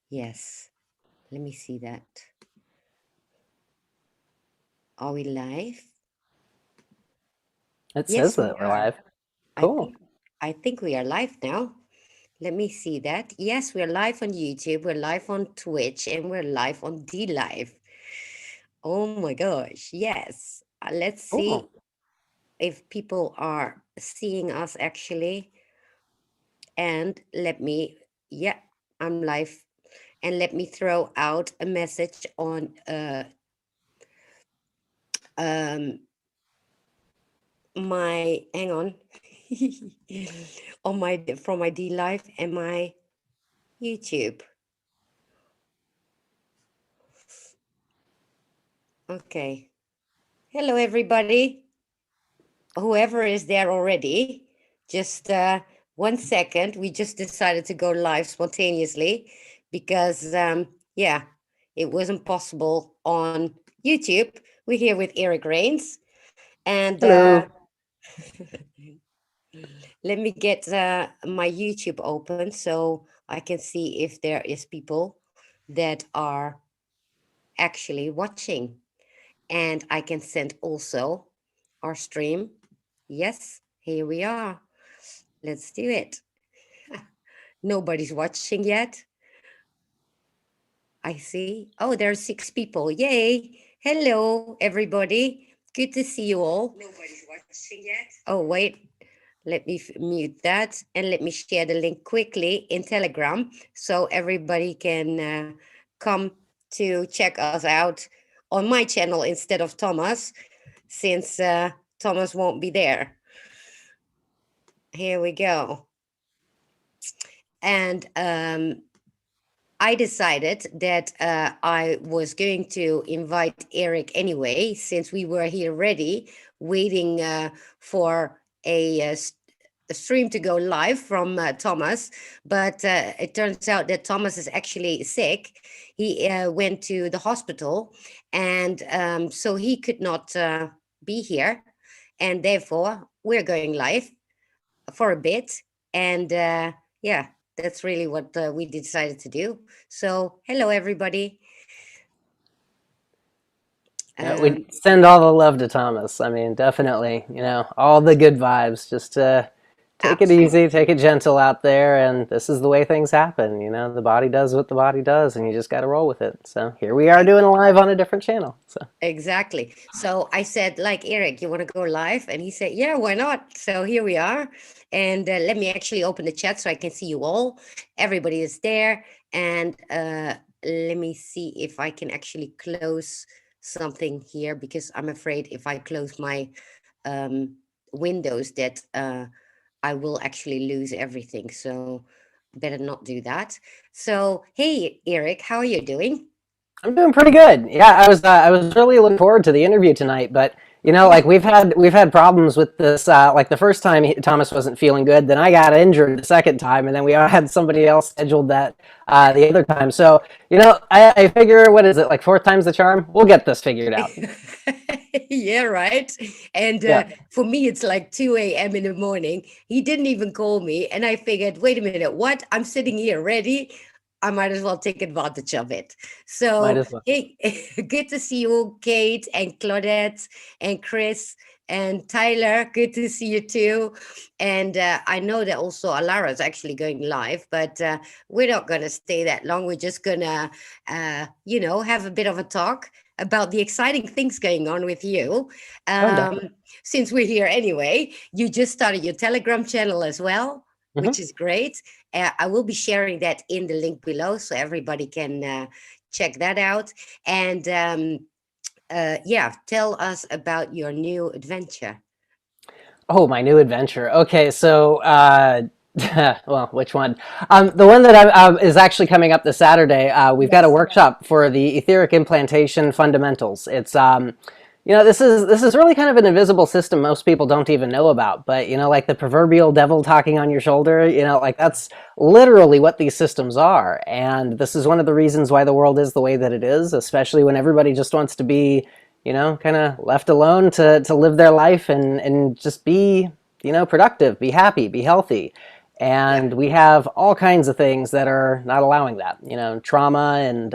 Yes. Let me see that. Are we live? It says Yes, we that we're are. live. I Cool. think I think we are live now. Let me see that. Yes, we're live on YouTube, we're live on Twitch, and we're live on D Live. Oh my gosh. Yes. Let's see Cool. if people are seeing us actually. And let me, yeah, I'm live. And let me throw out a message on um my hang on on my from my D Live and my YouTube. Okay. Hello, everybody. Whoever is there already. Just 1 second. We just decided to go live spontaneously because, yeah, it wasn't possible on YouTube. We're here with Eric Rains. And Hello. let me get my YouTube open so I can see if there is people that are actually watching. And I can send also our stream. Yes, here we are. Let's do it. Nobody's watching yet. I see. Oh, there are 6 people. Yay. Hello, everybody. Good to see you all. Nobody's watching yet. Oh, wait. Let me mute that and let me share the link quickly in Telegram so everybody can come to check us out on my channel instead of Thomas, since Thomas won't be there. Here we go. And I decided that I was going to invite Eric anyway, since we were here ready, waiting for a stream to go live from Thomas. But it turns out that Thomas is actually sick. He went to the hospital, and so he could not be here. And therefore, we're going live for a bit. And yeah, that's really what we decided to do. So, hello, everybody. Yeah, we Um, send all the love to Thomas. I mean, definitely, all the good vibes. Just take it absolutely. easy, take it gentle out there, and this is the way things happen. The body does what the body does, and you just got to roll with it. So here we are doing a live on a different channel. So Exactly. So I said, like, Eric, you want to go live? And he said, yeah, why not? So here we are. And let me actually open the chat so I can see you all. Everybody is there. And let me see if I can actually close something here because I'm afraid if I close my um, windows that I will actually lose everything. So better not do that. So, hey, Eric, how are you doing? I'm doing pretty good. Yeah, I was really looking forward to the interview tonight, but like Yeah. we've had problems with this. Like the first time Thomas wasn't feeling good, then I got injured the second time, and then we had somebody else scheduled that the other time. So I figure, what is it, like fourth time's the charm? We'll get this figured out. Yeah, right. And Yeah, for me, it's like 2 a.m. in the morning. He didn't even call me. And I figured, wait a minute, what? I'm sitting here ready. I might as well take advantage of it. might So, as well. hey, good to see you, Kate and Claudette and Chris and Tyler. Good to see you too. And I know that also Alara is actually going live, but we're not going to stay that long. We're just going to, have a bit of a talk about the exciting things going on with you. Oh, Um, definitely. since we're here anyway, you just started your Telegram channel as well, which Hmm. is great. I will be sharing that in the link below so everybody can check that out. And yeah, tell us about your new adventure. Oh, my new adventure. Okay, so well, which one? The one that is actually coming up this Saturday. We've got a Yes. workshop for the etheric implantation fundamentals. It's this is really kind of an invisible system most people don't even know about. But like the proverbial devil talking on your shoulder. Like that's literally what these systems are. And this is one of the reasons why the world is the way that it is, especially when everybody just wants to be kind of left alone to live their life and just be, productive, be happy, be healthy. Yeah. And we have all kinds of things that are not allowing that, trauma and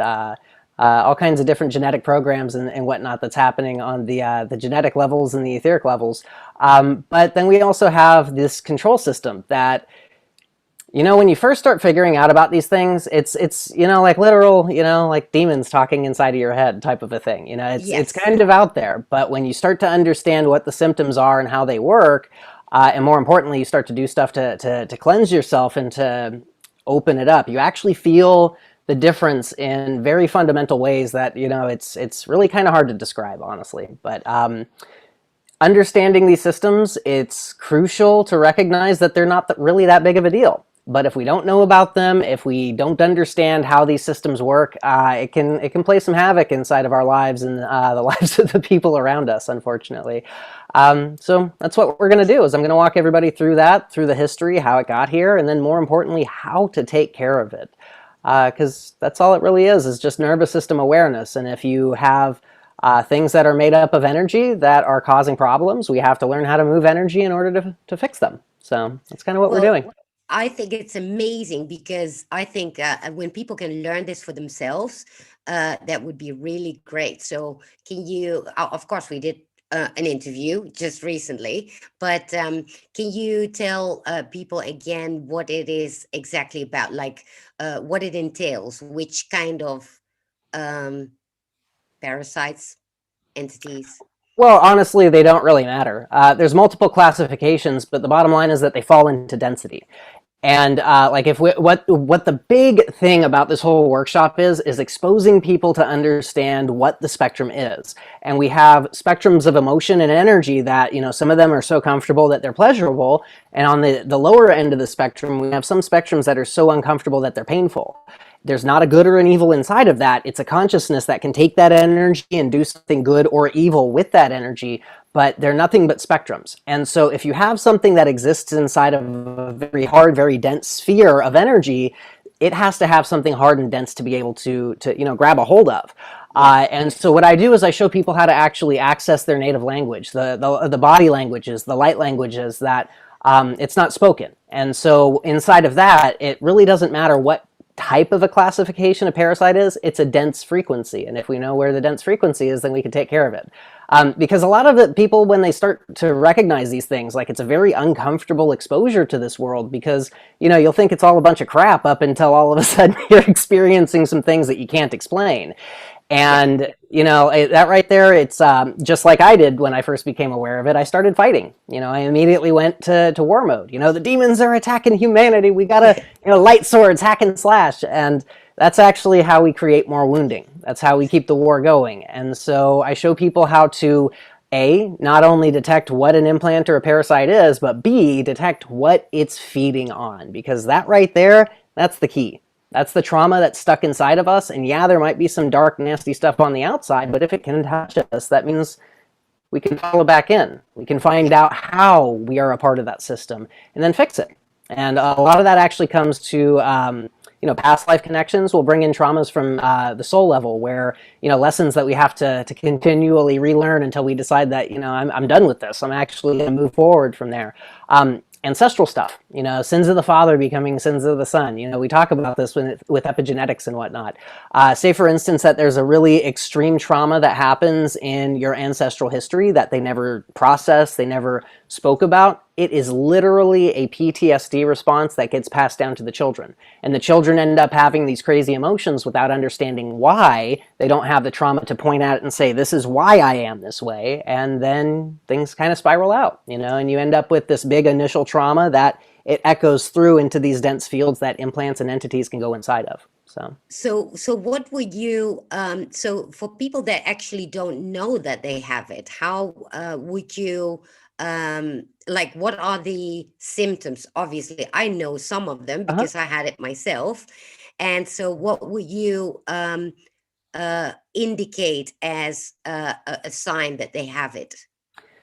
all kinds of different genetic programs and whatnot that's happening on the genetic levels and the etheric levels. But then we also have this control system that, when you first start figuring out about these things, it's like literal, like demons talking inside of your head type of a thing. It's Yes. kind of out there, but when you start to understand what the symptoms are and how they work, and more importantly, you start to do stuff to cleanse yourself and to open it up, you actually feel the difference in very fundamental ways that it's really kind of hard to describe, honestly. But understanding these systems, it's crucial to recognize that they're not really that big of a deal. But if we don't know about them, if we don't understand how these systems work, it can play some havoc inside of our lives and the lives of the people around us, unfortunately. So that's what we're going to do. Is I'm going to walk everybody through that, through the history, how it got here, and then more importantly, how to take care of it. Because that's all it really is just nervous system awareness. And if you have things that are made up of energy that are causing problems, we have to learn how to move energy in order to fix them. So that's kind of what we're Well, doing. I think it's amazing because I think when people can learn this for themselves, that would be really great. So, can you, of course, we did an interview just recently, but can you tell people again what it is exactly about, like what it entails, which kind of um, parasites, entities? Well, honestly, they don't really matter. There's multiple classifications, but the bottom line is that they fall into density. And like if what the big thing about this whole workshop is exposing people to understand what the spectrum is. And we have spectrums of emotion and energy that, some of them are so comfortable that they're pleasurable. And on the lower end of the spectrum, we have some spectrums that are so uncomfortable that they're painful. There's not a good or an evil inside of that. It's a consciousness that can take that energy and do something good or evil with that energy, but they're nothing but spectrums. And so if you have something that exists inside of a very hard, very dense sphere of energy, it has to have something hard and dense to be able to grab a hold of. Yes. And so what I do is I show people how to actually access their native language, the body languages, the light languages that it's not spoken. And so inside of that, it really doesn't matter what type of a classification a parasite is, it's a dense frequency. And if we know where the dense frequency is, then we can take care of it. Because a lot of the people, when they start to recognize these things, like it's a very uncomfortable exposure to this world because, you'll think it's all a bunch of crap up until all of a sudden you're experiencing some things that you can't explain. Yeah. And, that right there, it's just like I did when I first became aware of it. I started fighting. I immediately went to war mode. The demons are attacking humanity. We gotta, light swords, hack and slash. And that's actually how we create more wounding. That's how we keep the war going. And so I show people how to, A, not only detect what an implant or a parasite is, but B, detect what it's feeding on. Because that right there, that's the key. That's the trauma that's stuck inside of us. And yeah, there might be some dark, nasty stuff on the outside, but if it can touch us, that means we can follow back in. We can find out how we are a part of that system and then fix it. And a lot of that actually comes to, past life connections. We'll bring in traumas from the soul level where, lessons that we have to continually relearn until we decide that, I'm done with this. I'm actually going to move forward from there. Ancestral stuff, sins of the father becoming sins of the son. We talk about this with epigenetics and whatnot. Say, for instance, that there's a really extreme trauma that happens in your ancestral history that they never processed, they never spoke about. It is literally a PTSD response that gets passed down to the children. And the children end up having these crazy emotions without understanding why. They don't have the trauma to point at it and say, this is why I am this way. And then things kind of spiral out, and you end up with this big initial trauma that it echoes through into these dense fields that implants and entities can go inside of. So what would you, so for people that actually don't know that they have it, how would you, like, what are the symptoms? Obviously, I know some of them Uh-huh. because I had it myself. And so what would you indicate as a sign that they have it?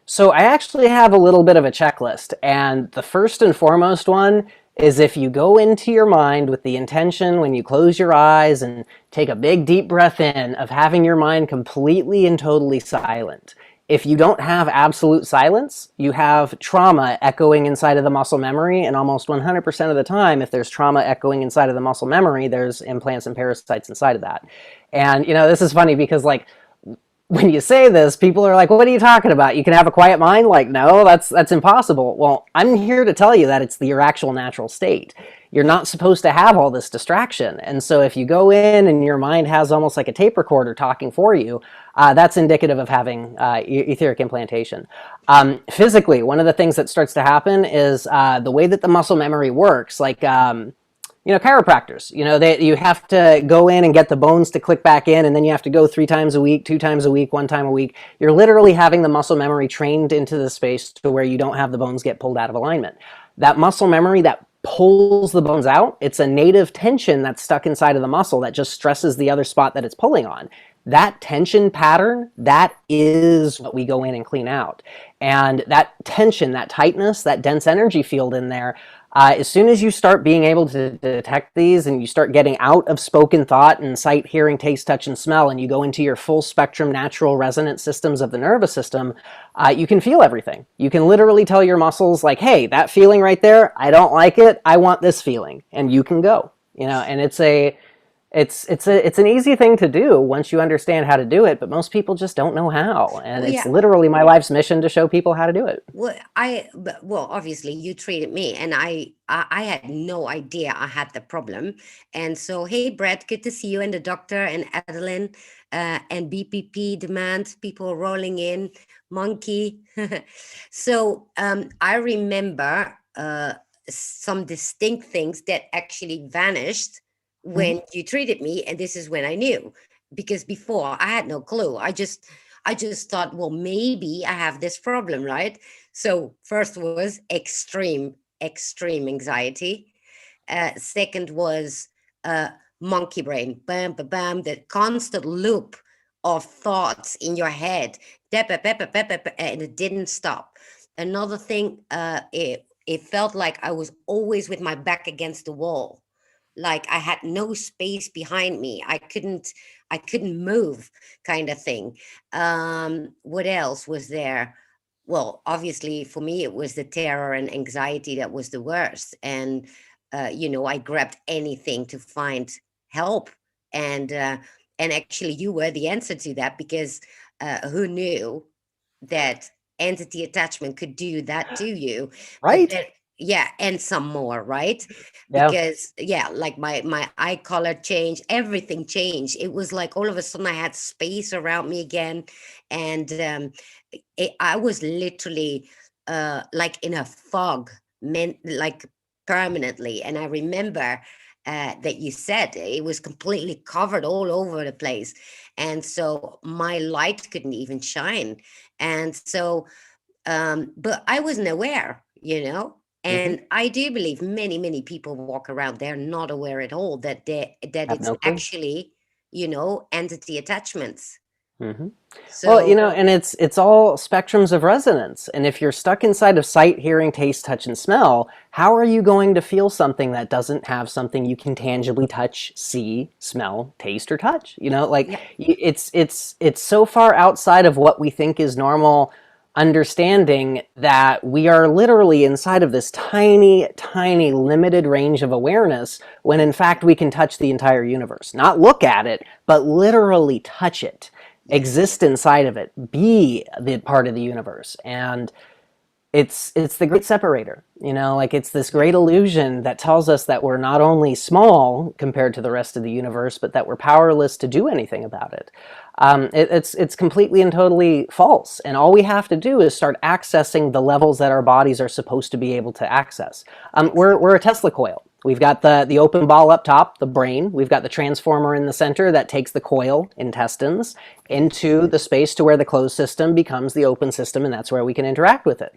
So I actually have a little bit of a checklist, and the first and foremost one is if you go into your mind with the intention when you close your eyes and take a big deep breath in of having your mind completely and totally silent. If you don't have absolute silence, you have trauma echoing inside of the muscle memory, and almost 100% of the time, if there's trauma echoing inside of the muscle memory, there's implants and parasites inside of that. And this is funny because like when you say this, people are like, what are you talking about? You can have a quiet mind? Like, no, that's impossible. Well, I'm here to tell you that it's your actual natural state. You're not supposed to have all this distraction. And so if you go in and your mind has almost like a tape recorder talking for you, that's indicative of having etheric implantation. Physically, one of the things that starts to happen is the way that the muscle memory works, like chiropractors, you have to go in and get the bones to click back in, and then you have to go 3 times a week, 2 times a week, 1 time a week. You're literally having the muscle memory trained into the space to where you don't have the bones get pulled out of alignment. That muscle memory that pulls the bones out, it's a native tension that's stuck inside of the muscle that just stresses the other spot that it's pulling on. That tension pattern, that is what we go in and clean out. And that tension, that tightness, that dense energy field in there, as soon as you start being able to detect these and you start getting out of spoken thought and sight, hearing, taste, touch, and smell, and you go into your full spectrum natural resonant systems of the nervous system, you can feel everything. You can literally tell your muscles like, hey, that feeling right there, I don't like it. I want this feeling. And you can go, and it's an easy thing to do once you understand how to do it, but most people just don't know how. And Well, it's yeah. literally my life's mission to show people how to do it. Well, obviously you treated me, and I had no idea I had the problem. And so, hey, Brett, good to see you, and the doctor, and Adeline, and BPP demand people rolling in, monkey. So I remember some distinct things that actually vanished Mhm. when you treated me, and this is when I knew, because before I had no clue. I just thought, well, maybe I have this problem, right? So first was extreme anxiety. Second was uh, monkey brain, bam, bam, bam, the constant loop of thoughts in your head, and it didn't stop. Another thing, it felt like I was always with my back against the wall, like I had no space behind me. I couldn't move, kind of thing. What else was there? Well, obviously for me it was the terror and anxiety that was the worst. And I grabbed anything to find help. And actually you were the answer to that, because who knew that entity attachment could do that to you? But Right? then, yeah, and some more, right? Yeah. Because yeah, like my eye color changed, everything changed. It was like all of a sudden I had space around me again. And I was literally like in a fog, like permanently. And I remember that you said it was completely covered all over the place, and so my light couldn't even shine. And so but I wasn't aware, Hmm. and I do believe many people walk around, they're not aware at all that that Have it's no clue. actually, entity attachments. Hmm. Well, So and it's all spectrums of resonance. And if you're stuck inside of sight, hearing, taste, touch, and smell, how are you going to feel something that doesn't have something you can tangibly touch, see, smell, taste, or touch? Like yeah, it's so far outside of what we think is normal understanding that we are literally inside of this tiny, tiny, limited range of awareness when in fact we can touch the entire universe. Not look at it, but literally touch it, yes, exist inside of it, be the part of the universe. And it's the great separator, like it's this yeah, great illusion that tells us that we're not only small compared to the rest of the universe, but that we're powerless to do anything about it. It's completely and totally false, and all we have to do is start accessing the levels that our bodies are supposed to be able to access. We're exactly. a Tesla coil. We've got the open ball up top, the brain. We've got the transformer in the center that takes the coil, intestines, into the space to where the closed system becomes the open system, and that's where we can interact with it.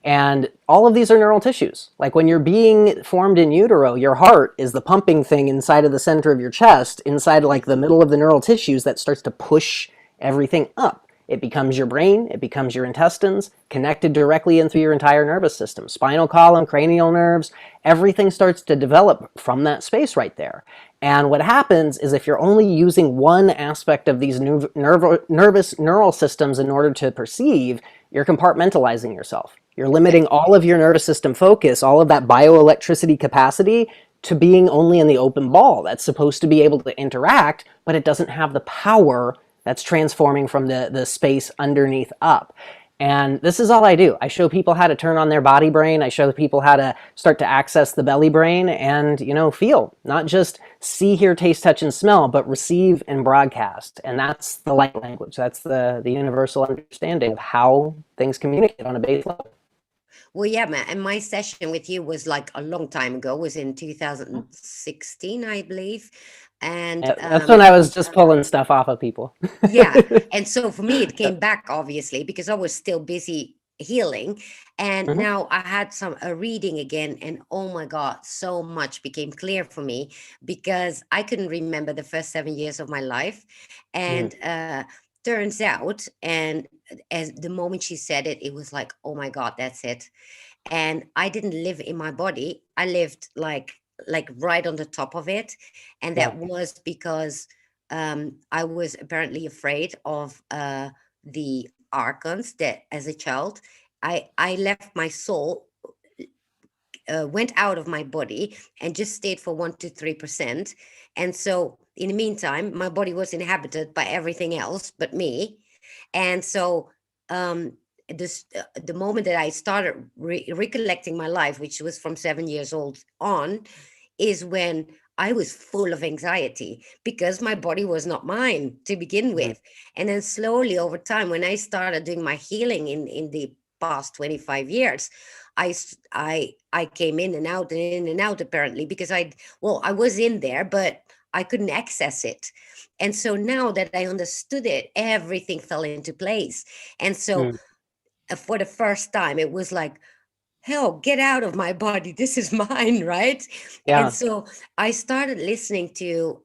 And all of these are neural tissues. Like when you're being formed in utero, your heart is the pumping thing inside of the center of your chest, inside like Yes. the middle of the neural tissues that starts to push everything up. It becomes your brain, it becomes your intestines, connected directly in through your entire nervous system. Spinal column, cranial nerves, everything starts to develop from that space right there. And what happens is if you're only using one aspect of these nervous neural systems in order to perceive, you're compartmentalizing yourself. You're limiting all of your nervous system focus, all of that bioelectricity capacity, to being only in the open ball that's supposed to be able to interact, but it doesn't have the power that's transforming from the space underneath up. And this is all I do. I show people how to turn on their body brain. I show people how to start to access the belly brain and, feel. Not just see, hear, taste, touch, and smell, but receive and broadcast. And that's the light language. That's the universal understanding of how things communicate on a base level. Well, yeah, and my session with you was like a long time ago, was in 2016, I believe. And That's when I was just pulling stuff off of people. yeah. And so for me, it came back, obviously, because I was still busy healing. And Mhm. now I had a reading again. And oh my God, so much became clear for me because I couldn't remember the first 7 years of my life. And turns out, and as the moment she said it, it was like, oh my God, that's it. And I didn't live in my body. I lived like right on the top of it. And Yeah. that was because I was apparently afraid of the archons, that as a child I left my soul, went out of my body and just stayed for 1 to 3%. And so in the meantime, my body was inhabited by everything else but me. And so the moment that I started recollecting my life, which was from 7 years old on, is when I was full of anxiety because my body was not mine to begin with. And then slowly over time, when I started doing my healing in the past 25 years, I came in and out and in and out, apparently, because I was in there, but I couldn't access it. And so now that I understood it, everything fell into place. And so for the first time, it was like, hell, get out of my body. This is mine, right? And Yeah. so I started listening to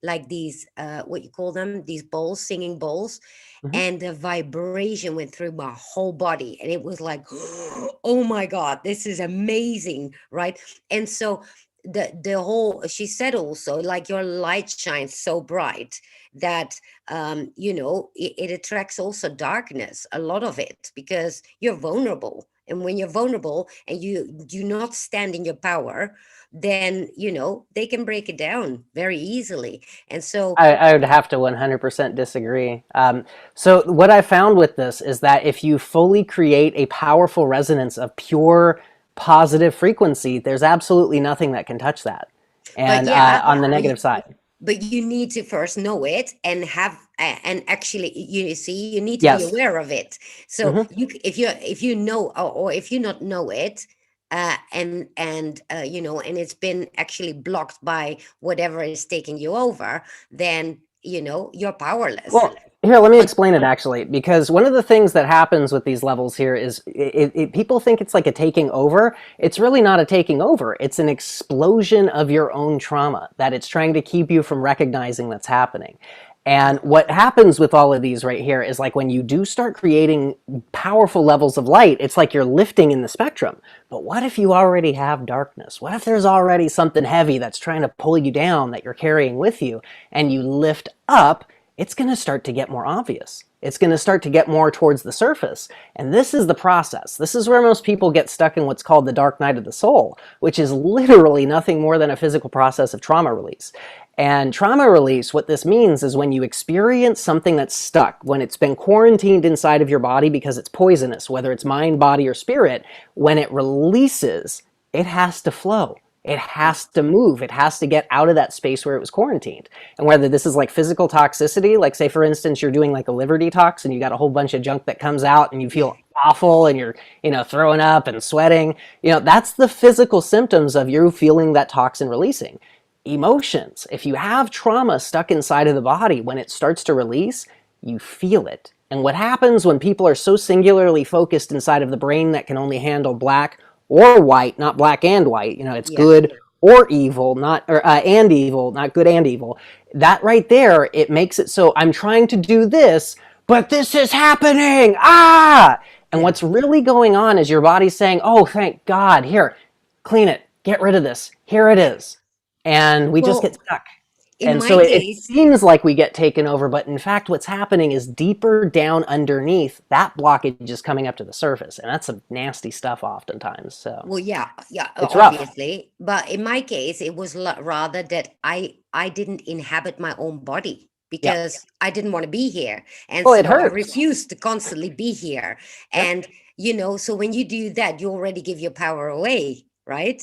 like these, what you call them, these bowls, singing bowls. Mhm. And the vibration went through my whole body. And it was like, oh my God, this is amazing, right? And so the whole, she said also, like, your light shines so bright that it attracts also darkness, a lot of it, because you're vulnerable. And when you're vulnerable and you do not stand in your power, then they can break it down very easily. And so I would have to 100% disagree. So what I found with this is that if you fully create a powerful resonance of pure positive frequency, there's absolutely nothing that can touch that. but And yeah on the but negative side, but you need to first know it and and actually, you see, you need to be yes. aware of it. So Hmm. if you know, or if you not know it, and it's been actually blocked by whatever is taking you over, then you're powerless. Well, here, let me But explain it actually, because one of the things that happens with these levels here is people think it's like a taking over. It's really not a taking over. It's an explosion of your own trauma that it's trying to keep you from recognizing that's happening. And what happens with all of these right here is like when you do start creating powerful levels of light, it's like you're lifting in the spectrum. But what if you already have darkness? What if there's already something heavy that's trying to pull you down that you're carrying with you and you lift up? It's going to start to get more obvious. It's going to start to get more towards the surface. And this is the process. This is where most people get stuck in what's called the dark night of the soul, which is literally nothing more than a physical process of trauma release. And trauma release, what this means is when you experience something that's stuck, when it's been quarantined inside of your body because it's poisonous, whether it's mind, body, or spirit, when it releases, it has to flow. It has to move. It has to get out of that space where it was quarantined. And whether this is like physical toxicity, like say for instance, you're doing like a liver detox and you got a whole bunch of junk that comes out and you feel awful and you're, throwing up and sweating, that's the physical symptoms of you feeling that toxin releasing. Emotions, if you have trauma stuck inside of the body, when it starts to release, you feel it. And what happens when people are so singularly focused inside of the brain that can only handle black or white, not black and white, it's yeah. good or evil, not and evil, not good and evil. That right there, it makes it so I'm trying to do this, but this is happening. Ah! And Yeah. what's really going on is your body's saying, oh, thank God, here, clean it, get rid of this. Here it is. And we just get Well, stuck. in And my so it case, seems like we get taken over, but in fact, what's happening is deeper down underneath, that blockage is coming up to the surface. And that's some nasty stuff oftentimes. So well, yeah, yeah, it's rough. obviously. But in my case, it was rather that I didn't inhabit my own body Yeah. because I didn't want to be here, and Well, it so I hurts. refused to constantly be here. Yep. And so when you do that, you already give your power away, right?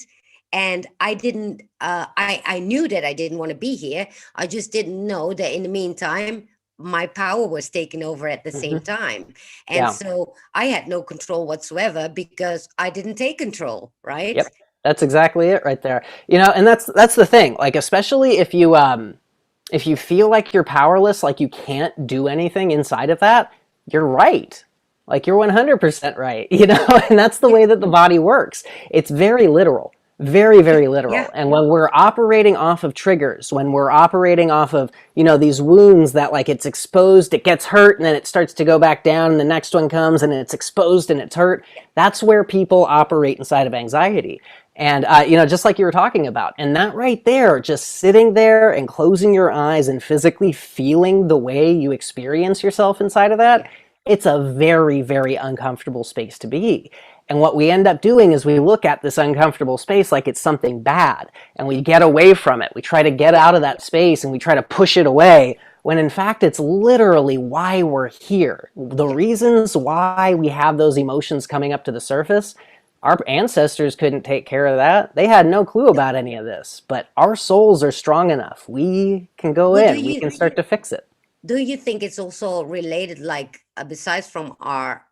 And I didn't. I knew that I didn't want to be here. I just didn't know that in the meantime, my power was taken over at the same Hmm. time. And Yeah. so I had no control whatsoever because I didn't take control, right? Yep. That's exactly it right there. And that's the thing. Like, especially if you feel like you're powerless, like you can't do anything inside of that, you're right. Like you're 100% right, and that's the Yeah, way that the body works. It's very literal, very, yeah, very yeah, literal. And when we're operating off of triggers, when we're operating off of, these wounds that like it's exposed, it gets hurt, and then it starts to go back down, and the next one comes and it's exposed and it's hurt, that's where people operate inside of anxiety. And, just like you were talking about, and that right there, just sitting there and closing your eyes and physically feeling the way you experience yourself inside of that, yeah, it's a very, very uncomfortable space to be. And what we end up doing is we look at this uncomfortable space like it's something bad, and we get away from it. We try to get yeah. out of that space and we try to push it away, when in fact it's literally why we're here. The Yeah. reasons why we have those emotions coming up to the surface, our ancestors couldn't take care of that. They had no clue No. about any of this, but our souls are strong enough. We can go Well, in, we can start to fix it. do you think it's also related, like besides from our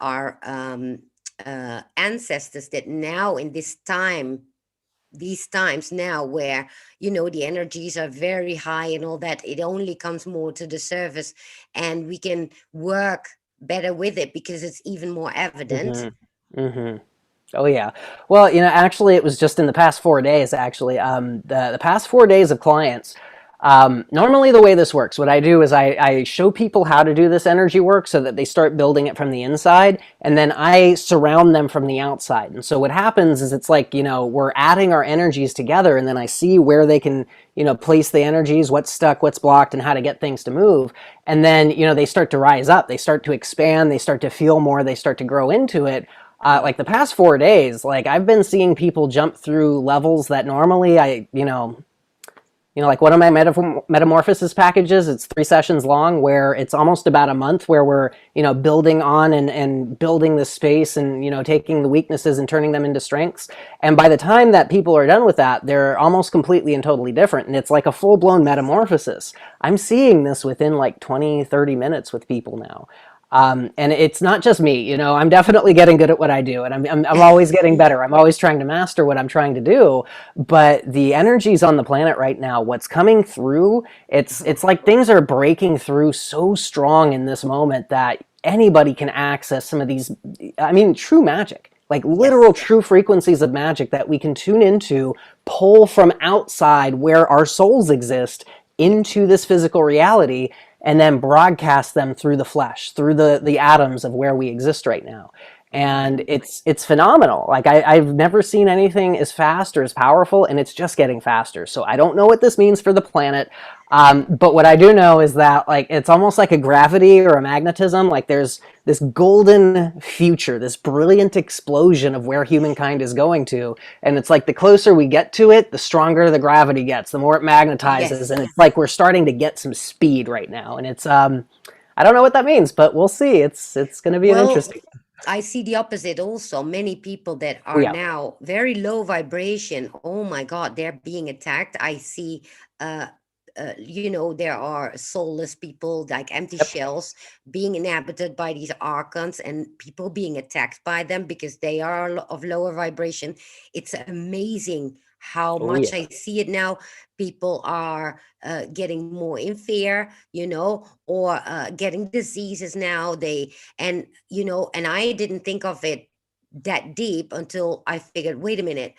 ancestors, that now in this time, these times now where the energies are very high and all that, it only comes more to the surface, and we can work better with it because it's even more evident. Hmm. Hmm. Oh yeah. Well, actually, it was just in the past 4 days. Actually, the past 4 days of clients. Normally, the way this works, what I do is I show people how to do this energy work so that they start building it from the inside, and then I surround them from the outside. And so what happens is it's like we're adding our energies together, and then I see where they can place the energies, what's stuck, what's blocked, and how to get things to move. And then they start to rise up, they start to expand, they start to feel more, they start to grow into it. Yeah. Like the past 4 days, like I've been seeing people jump through levels that normally like one of my metamorphosis packages, it's 3 sessions long, where it's almost about a month where we're, building on and building the space and, taking the weaknesses and turning them into strengths. And by the time that people are done with that, they're almost completely and totally different. And it's like a full blown metamorphosis. I'm seeing this within like 20, 30 minutes with people now. And it's not just me, I'm definitely getting good at what I do, and I'm always getting better. I'm always trying to master what I'm trying to do. But the energies on the planet right now, what's coming through, it's like things are breaking through so strong in this moment that anybody can access some of these, I mean, true magic, like literal Yes. true frequencies of magic that we can tune into, pull from outside where our souls exist Yeah. into this physical reality, and then broadcast them through the flesh, through the atoms of where we exist right now. And it's phenomenal. Like I've never seen anything as fast or as powerful, and it's just getting faster. So I don't know what this means for the planet, but what I do know is that like it's almost like a gravity or a magnetism. Like there's this golden future, this brilliant explosion of where humankind is going to, and it's like the closer we get to it, the stronger the gravity gets, the more it magnetizes, Yes. and it's like we're starting to get some speed right now. And it's I don't know what that means, but we'll see. It's going to be an Well, interesting. I see the opposite also. Many people that Oh are yeah. now very low vibration, oh my God, they're being attacked. I see, uh, there are soulless people, like empty Yep. shells, being inhabited by these archons, and people being attacked by them because they are of lower vibration. It's amazing how Oh much yeah. I see it now. People are getting more in fear, or getting diseases now. And I didn't think of it that deep until I figured, wait a minute,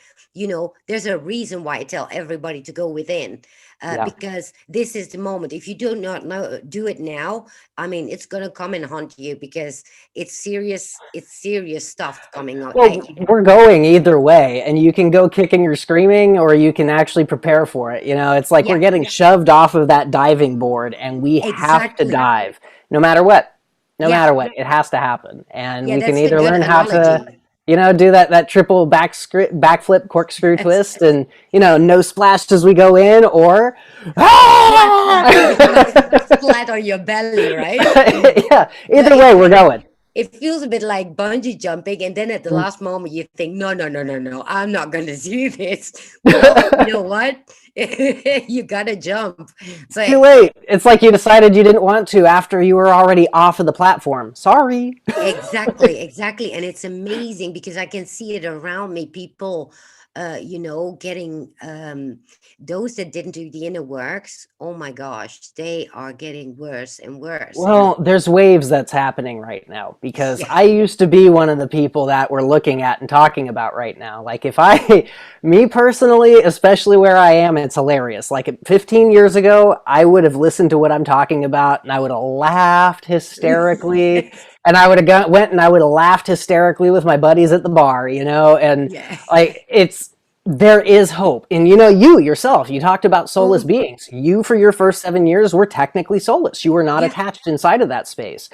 there's a reason why I tell everybody to go within, Yeah. because this is the moment. If you do not know, do it now, I mean, it's gonna come and haunt you, because it's serious stuff coming up Well, at you. we're going either way, and you can go kicking or screaming, or you can actually prepare for it. It's like we're Yeah, getting shoved off of that diving board, and we have to exactly. dive no matter what. No Yeah, matter what, it has to happen. And yeah, we can that's the either good learn how to, analogy. do that triple backflip corkscrew That's twist, and no splash as we go in, or flat, ah! flat on your belly, right? Yeah. No, Either way, we're going. it feels a bit like bungee jumping, and then at the last moment you think, no, no, no, no, no, I'm not going to do this. Well, you know what? You gotta jump. It's So too late. It's like you decided you didn't want to after you were already off of the platform. Sorry. exactly, exactly. And it's amazing because I can see it around me. People, getting those that didn't do the inner works. Oh my gosh, they are getting worse and worse. And Well, there's waves that's happening right now because yeah, I used to be one of the people that we're looking at and talking about right now. Like, if me personally, especially where I am, it's hilarious. Like, 15 years ago, I would have listened to what I'm talking about and I would have laughed hysterically. And I would have went and I would have laughed hysterically with my buddies at the bar, and yeah. like there is hope. And you yourself, you talked about soulless Mm, beings. You, for your first 7 years, were technically soulless. You were not yeah. attached inside of that space,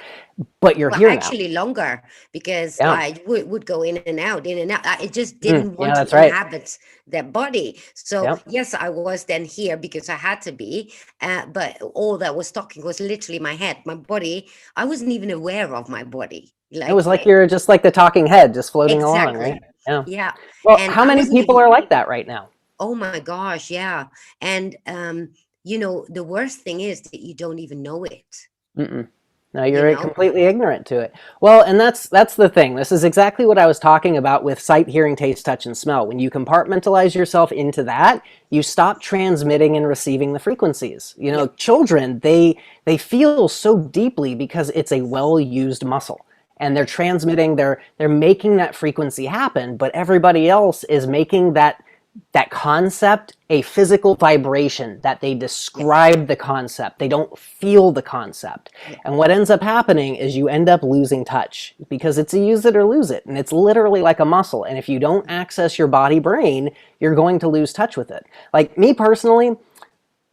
but you're Well, here now. actually longer, because Yeah. I would go in and out, in and out. I just Mm, didn't yeah, want to that's right. inhabit that body. So Yep. yes, I was then here because I had to be, but all that was talking was literally my head, my body. I wasn't even aware of my body. It was Like like you're just like the talking head, just floating along, right? exactly, Yeah. yeah. Well, And how I many wasn't people even. are like that right now? Oh my gosh, yeah. And the worst thing is that you don't even know it. Mm-mm. No, You you're know. completely ignorant to it. Well, and that's the thing. This is exactly what I was talking about with sight, hearing, taste, touch, and smell. When you compartmentalize yourself into that, you stop transmitting and receiving the frequencies. Yep. Children, they feel so deeply because it's a well-used muscle. And they're transmitting, they're making that frequency happen, but everybody else is making that concept a physical vibration that they Yep. describe the concept. They don't feel the concept. Yep. And what ends up happening is you end up losing touch because it's a use it or lose it. And it's literally like a muscle. And if you don't access your body brain, you're going to lose touch with it. Like me personally,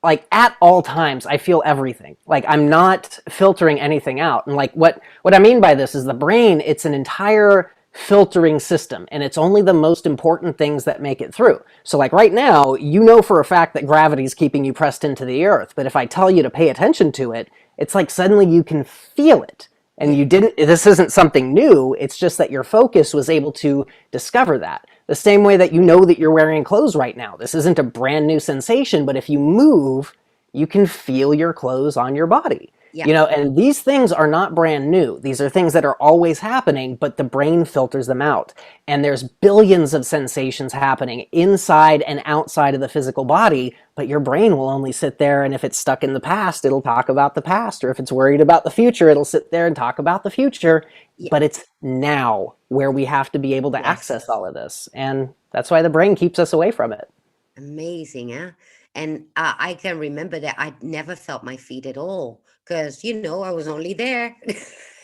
like at all times I feel everything. Like I'm not filtering anything out. And like what I mean by this is the brain, it's an entire filtering system and it's only the most important things that make it through. So like right now, for a fact that gravity is keeping you pressed into the earth, but if I tell you to pay attention to it, it's like suddenly you can feel it. And Yeah. you didn't, this isn't something new, it's just that your focus was able to discover that. The same way that you know that you're wearing clothes right now. This isn't a brand new sensation, but if you move, you can feel your clothes on your body. Yeah. And these things are not brand new. These are things that are always happening, but the brain filters them out. And there's billions of sensations happening inside and outside of the physical body, but your brain will only sit there, and if it's stuck in the past, it'll talk about the past, or if it's worried about the future, it'll sit there and talk about the future. Yeah. But it's now where we have to be able to Yes. access all of this. And that's why the brain keeps us away from it. Amazing, huh? And I can remember that I never felt my feet at all, because I was only there.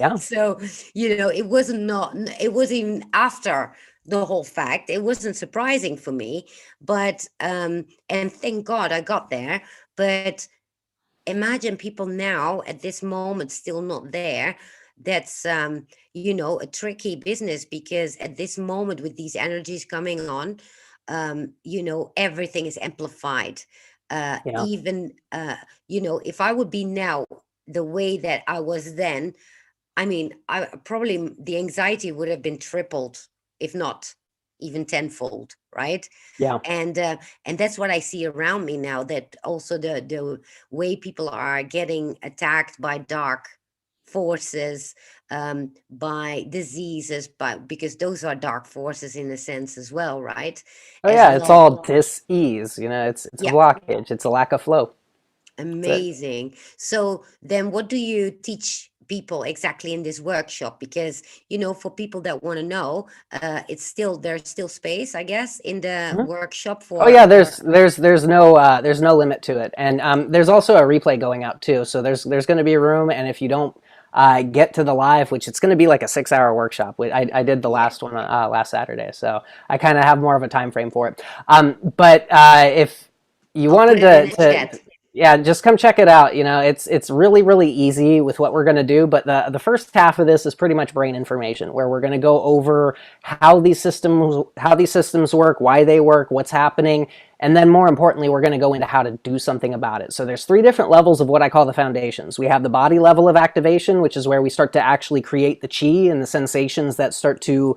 Yeah. So it wasn't not it was even after the whole fact. It wasn't surprising for me, but and thank God I got there. But imagine people now at this moment still not there. That's a tricky business, because at this moment, with these energies coming on, everything is amplified. Yeah. Even if I would be now the way that I was then, I mean, I probably, the anxiety would have been tripled, if not even tenfold, right? Yeah. And that's what I see around me now, that also the way people are getting attacked by dark forces, by diseases, because those are dark forces in a sense as well, right? Oh As yeah, it's well. all dis-ease, it's a Yeah. blockage, it's a lack of flow. That's it. Amazing. So then what do you teach people exactly in this workshop? Because, for people that want to know, there's still space, I guess, in the Mhm. workshop Oh yeah, for. there's no limit to it, and there's also a replay going out too. So there's going to be room, and if you don't get to the live, which it's going to be like a 6 hour workshop. I did the Yeah. last one last Saturday, so I kind of have more of a time frame for it. But if you I'll put wanted it in the to chat. yeah, just come check it out. It's really easy with what we're going to do. But the first half of this is pretty much brain information, where we're going to go over how these systems work, why they work, what's happening, and then more importantly, we're going to go into how to do something about it. So there's 3 different levels of what I call the foundations. We have the body level of activation, which is where we start to actually create the chi and the sensations that start to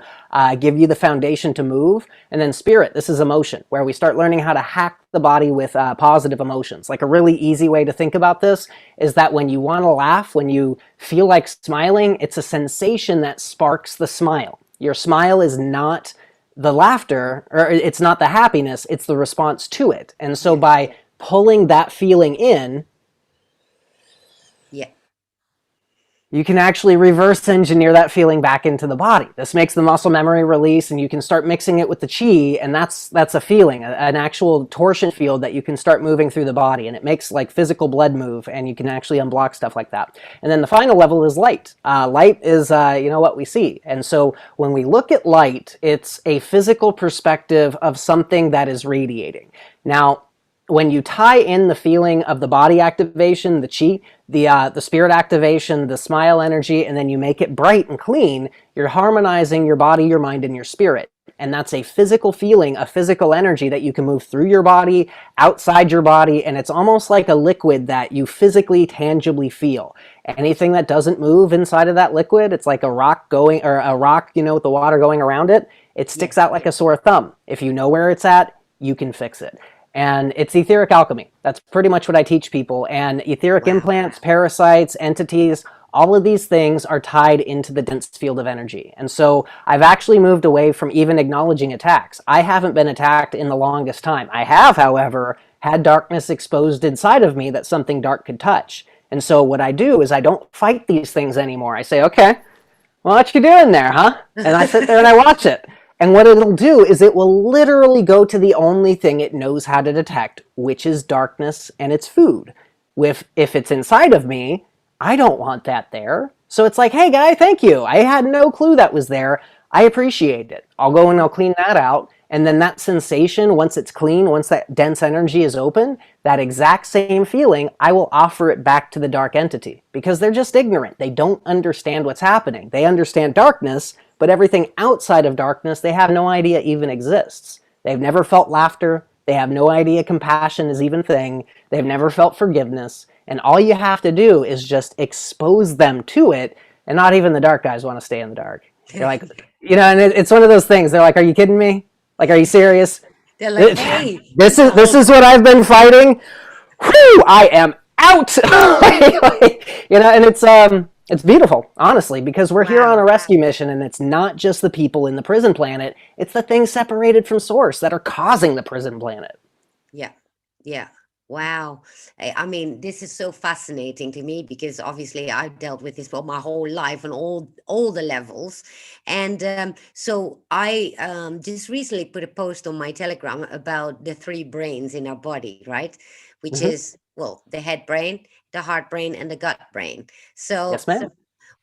give you the foundation to move. And then spirit, this is emotion, where we start learning how to hack the body with positive emotions. Like a really easy way to think about this is that when you want to laugh, when you feel like smiling, it's a sensation that sparks the smile. Your smile is not the laughter, or it's not the happiness, it's the response to it. And so Yeah. by pulling that feeling in, Yeah. you can actually reverse engineer that feeling back into the body. This makes the muscle memory release, and you can start mixing it with the chi, and that's a feeling, an actual torsion field that you can start moving through the body, and it makes like physical blood move, and you can actually unblock stuff like that. And then the final level is light. Light is what we see, and so when we look at light, it's a physical perspective of something that is radiating. Now, when you tie in the feeling of the body activation, the chi, the spirit activation, the smile energy, and then you make it bright and clean, you're harmonizing your body, your mind, and your spirit. And that's a physical feeling, a physical energy that you can move through your body, outside your body, and it's almost like a liquid that you physically, tangibly feel. Anything that doesn't move inside of that liquid, it's like a rock going, or a rock, with the water going around it, it sticks Yes. out like a sore thumb. If you know where it's at, you can fix it. And it's etheric alchemy. That's pretty much what I teach people. And etheric Wow. implants, parasites, entities, all of these things are tied into the dense field of energy. And so I've actually moved away from even acknowledging attacks. I haven't been attacked in the longest time. I have, however, had darkness exposed inside of me that something dark could touch. And so what I do is I don't fight these things anymore. I say, okay, well, what you doing there, huh? And I sit there and I watch it. And what it'll do is it will literally go to the only thing it knows how to detect, which is darkness and its food. If it's inside of me, I don't want that there. So it's like, hey, guy, thank you. I had no clue that was there. I appreciate it. I'll go and I'll clean that out. And then that sensation, once it's clean, once that dense energy is open, that exact same feeling, I will offer it back to the dark entity because they're just ignorant. They don't understand what's happening. They understand darkness, but everything outside of darkness, they have no idea even exists. They've never felt laughter. They have no idea compassion is even a thing. They've never felt forgiveness. And all you have to do is just expose them to it. And not even the dark guys want to stay in the dark. They're like, and it's one of those things. They're like, are you kidding me? Like, are you serious? They're like, hey, This is what I've been fighting. Whew, I am out. And it's beautiful, honestly, because we're here on wow. a rescue mission, and it's not just the people in the prison planet. It's the things separated from source that are causing the prison planet. Yeah. Yeah. Wow. I mean, this is so fascinating to me because obviously I've dealt with this for my whole life on all the levels. And so I just recently put a post on my Telegram about the 3 brains in our body, right? Which Mm-hmm. is, well, the head brain, the heart brain, and the gut brain. Yes, So ma'am.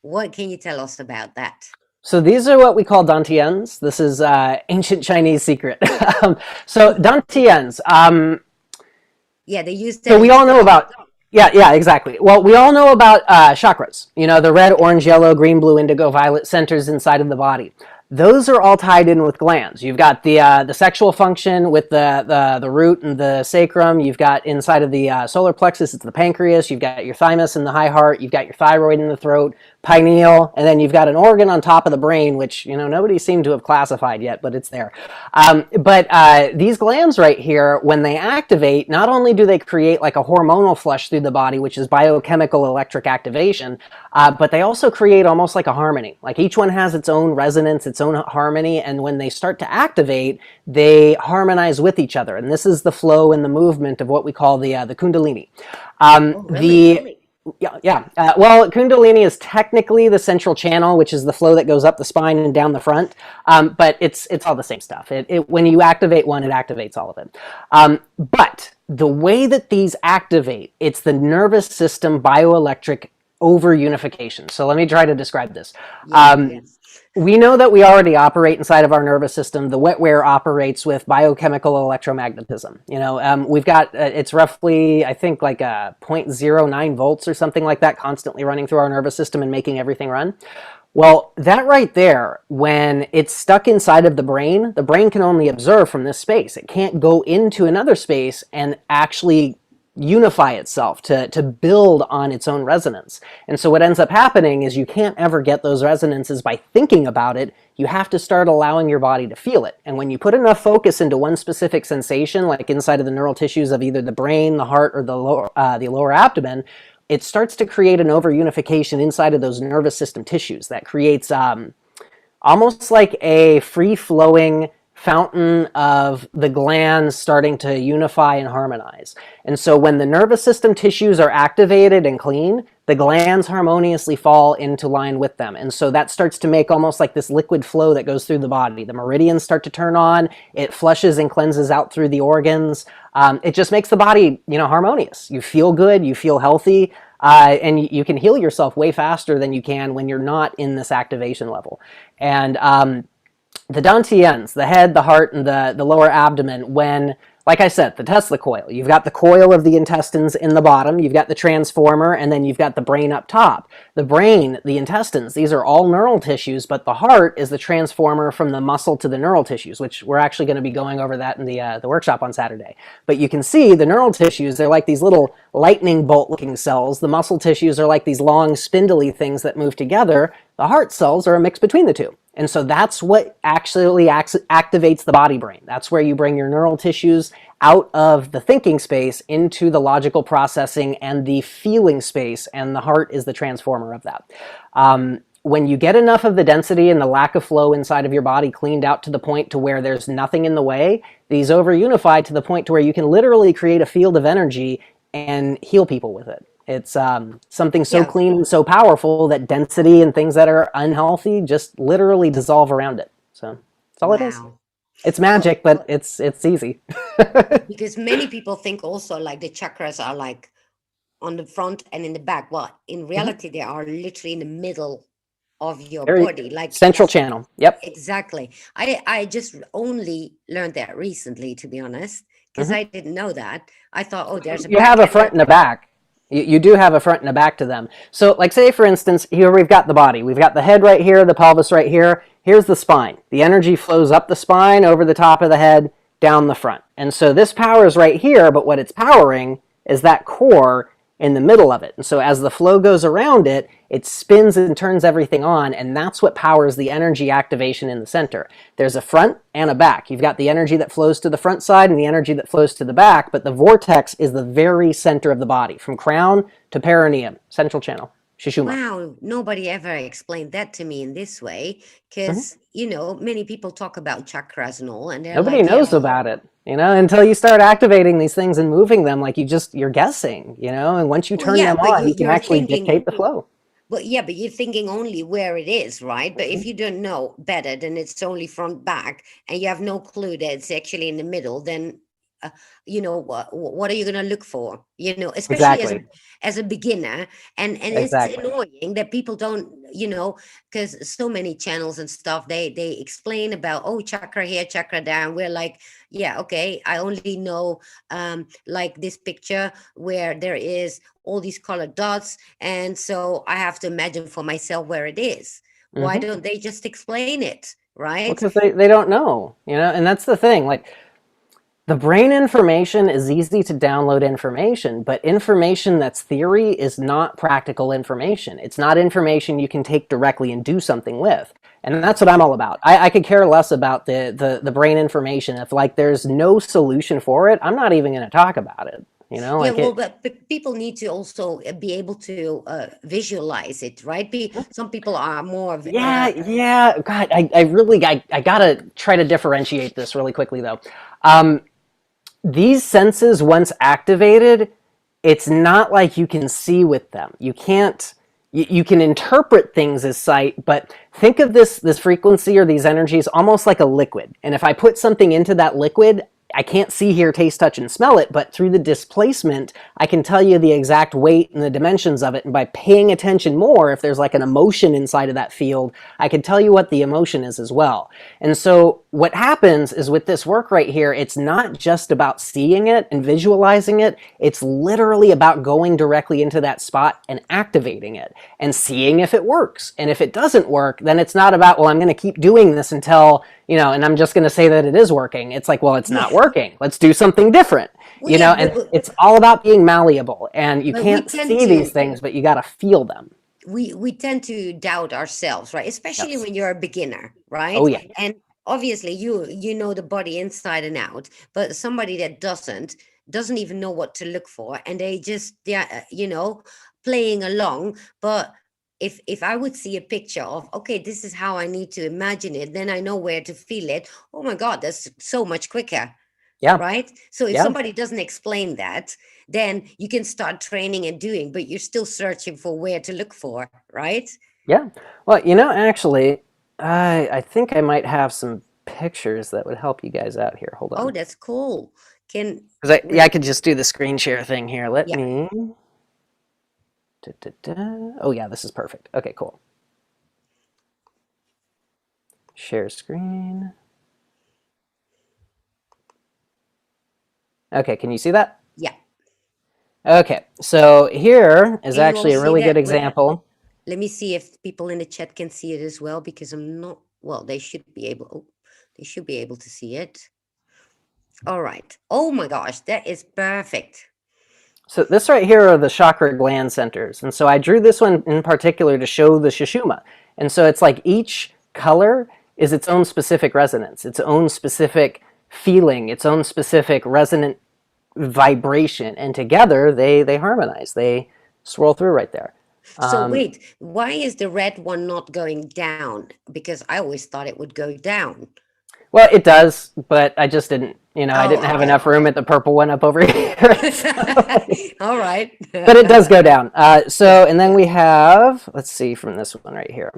what can you tell us about that? So these are what we call dantians. This is ancient Chinese secret. So dantians. Yeah, they use So that we in all know study. about, yeah, exactly. Well, we all know about chakras. The red, orange, yellow, green, blue, indigo, violet centers inside of the body. Those are all tied in with glands. You've got the sexual function with the root and the sacrum. You've got inside of the solar plexus, it's the pancreas. You've got your thymus and the high heart. You've got your thyroid in the throat, pineal, and then you've got an organ on top of the brain, which nobody seemed to have classified yet, but it's there. But these glands right here, when they activate, not only do they create like a hormonal flush through the body, which is biochemical electric activation, but they also create almost like a harmony. Like each one has its own resonance, its own harmony, and when they start to activate, they harmonize with each other. And this is the flow and the movement of what we call the Kundalini. Oh, really? Yeah, yeah. Well, Kundalini is technically the central channel, which is the flow that goes up the spine and down the front. But it's all the same stuff. When you activate one, it activates all of it. But the way that these activate, it's the nervous system bioelectric over unification. So let me try to describe this. Yeah, please. We know that we already operate inside of our nervous system. The wetware operates with biochemical electromagnetism. We've got, it's roughly, I think, like 0.09 volts or something like that, constantly running through our nervous system and making everything run. Well, that right there, when it's stuck inside of the brain can only observe from this space. It can't go into another space and actually unify itself to build on its own resonance. And so what ends up happening is you can't ever get those resonances by thinking about it. You have to start allowing your body to feel it. And when you put enough focus into one specific sensation, like inside of the neural tissues of either the brain, the heart, or the lower abdomen, it starts to create an over-unification inside of those nervous system tissues that creates almost like a free-flowing fountain of the glands starting to unify and harmonize. And so when the nervous system tissues are activated and clean, the glands harmoniously fall into line with them. And so that starts to make almost like this liquid flow that goes through the body. The meridians start to turn on, it flushes and cleanses out through the organs. It just makes the body, harmonious. You feel good, you feel healthy, and you can heal yourself way faster than you can when you're not in this activation level. And the dantians, the head, the heart, and the lower abdomen, when, like I said, the Tesla coil, you've got the coil of the intestines in the bottom, you've got the transformer, and then you've got the brain up top. The brain, the intestines, these are all neural tissues, but the heart is the transformer from the muscle to the neural tissues, which we're actually going to be going over that in the workshop on Saturday. But you can see the neural tissues, they're like these little lightning bolt looking cells. The muscle tissues are like these long spindly things that move together. The heart cells are a mix between the two. And so that's what actually activates the body brain. That's where you bring your neural tissues out of the thinking space into the logical processing and the feeling space, and the heart is the transformer of that. When you get enough of the density and the lack of flow inside of your body cleaned out to the point to where there's nothing in the way, these over-unify to the point to where you can literally create a field of energy and heal people with it. It's something so Yeah. clean and so powerful that density and things that are unhealthy just literally dissolve around it. So that's all it is. Wow. It's Well, magic, but it's easy. because many people think also like the chakras are like on the front and in the back. Well, in Mhm. reality, they are literally in the middle of your Very body. Like central channel. Yep. exactly. I just only learned that recently, to be honest, because Mhm. I didn't know that. I thought, oh, there's a You have back a and front and a back. You do have a front and a back to them. So like say for instance, here we've got the body. We've got the head right here, the pelvis right here. Here's the spine. The energy flows up the spine, over the top of the head, down the front. And so this power is right here, but what it's powering is that core in the middle of it. And so as the flow goes around it, it spins and turns everything on, and that's what powers the energy activation in the center. There's a front and a back. You've got the energy that flows to the front side and the energy that flows to the back, but the vortex is the very center of the body, from crown to perineum, central channel, Shishuma. wow, nobody ever explained that to me in this way. Mhm. Because, many people talk about chakras and all, and they're Nobody like, yeah, knows about it, until you start activating these things and moving them. Like you're guessing, and once you well, turn yeah, them but on, you can you're actually thinking, dictate the flow. but yeah, but you're thinking only where it is, right? But Mhm. if you don't know better, then it's only front back, and you have no clue that it's actually in the middle, then uh, what are you going to look for? Especially Exactly. as a beginner, and it's Exactly. annoying that people don't, because so many channels and stuff they explain about, oh, chakra here, chakra down. We're like, yeah, okay, I only know like this picture where there is all these colored dots, and so I have to imagine for myself where it is. Why Hmm. don't they just explain it, Well, right? because they don't know, and that's the thing. Like the brain information is easy to download information, but information that's theory is not practical information. It's not information you can take directly and do something with. And that's what I'm all about. I could care less about the brain information. If like there's no solution for it, I'm not even going to talk about it. Yeah, Like well, it. but people need to also be able to visualize it, right? Some people are more of Yeah, yeah. God, I really, I gotta try to differentiate this really quickly though. These senses, once activated, it's not like you can see with them. You can't. You can interpret things as sight, but think of this frequency or these energies almost like a liquid. And if I put something into that liquid, I can't see, hear, taste, touch, and smell it, but through the displacement, I can tell you the exact weight and the dimensions of it. And by paying attention more, if there's like an emotion inside of that field, I can tell you what the emotion is as well. And so what happens is with this work right here, it's not just about seeing it and visualizing it. It's literally about going directly into that spot and activating it and seeing if it works. And if it doesn't work, then it's not about, well, I'm going to keep doing this until, and I'm just going to say that it is working. It's like, well, it's not working. Let's do something different, Well, yeah, and it's all about being malleable. And you but we can't tend see these to things, but you got to feel them. we tend to doubt ourselves, right? Especially Yes. when you're a beginner, Oh, right? yeah. And obviously you know the body inside and out, but somebody that doesn't even know what to look for, and they're playing along. But if I would see a picture of, okay, this is how I need to imagine it, then I know where to feel it. Oh my God, that's so much quicker, Yeah. right? So if Yeah. somebody doesn't explain that, then you can start training and doing, but you're still searching for where to look for, right? Yeah. Well, actually, I think I might have some pictures that would help you guys out here. Hold Oh, on. that's cool. Can Because I wait, could just do the screen share thing here. Let yeah. me. Oh, yeah, this is perfect. Okay, cool. Share screen. Okay, can you see that? Yeah. Okay, so here is Can you all actually a see really good that? Wait, example. let me see if people in the chat can see it as well, because I'm not, well, they should be able to see it. All right. Oh my gosh, that is perfect. So this right here are the chakra gland centers. And so I drew this one in particular to show the Shushuma. And so it's like each color is its own specific resonance, its own specific feeling, its own specific resonant vibration. And together they harmonize. They swirl through right there. So wait, why is the red one not going down? Because I always thought it would go down. Well, it does, but I just didn't, I didn't Oh, have okay. enough room at the purple one up over here. All right. But it does go down. Yeah, And then yeah. we have, let's see from this one right here.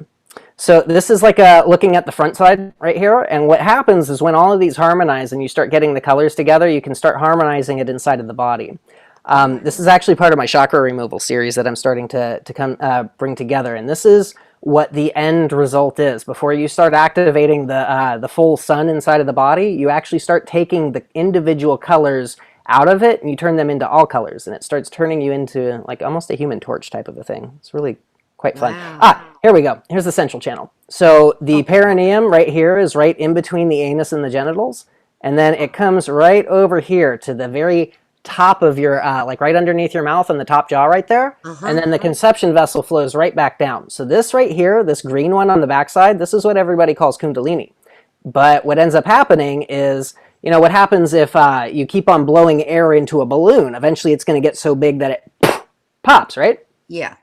So this is like looking at the front side right here. And what happens is when all of these harmonize and you start getting the colors together, you can start harmonizing it inside of the body. Oh, This wow. is actually part of my chakra removal series that I'm starting to come bring together. And this is what the end result is. Before you start activating the full sun inside of the body, you actually start taking the individual colors out of it and you turn them into all colors. And it starts turning you into like almost a Human Torch type of a thing. It's really quite fun. Wow. Here we go. Here's the central channel. So the Okay. perineum right here is right in between the anus and the genitals. And then it comes right over here to the very top of your, like right underneath your mouth and the top jaw right there. And Uh-huh. then the conception vessel flows right back down. So this right here, this green one on the backside, this is what everybody calls Kundalini. But what ends up happening is, what happens if you keep on blowing air into a balloon? Eventually it's going to get so big that it pops, right? Yeah.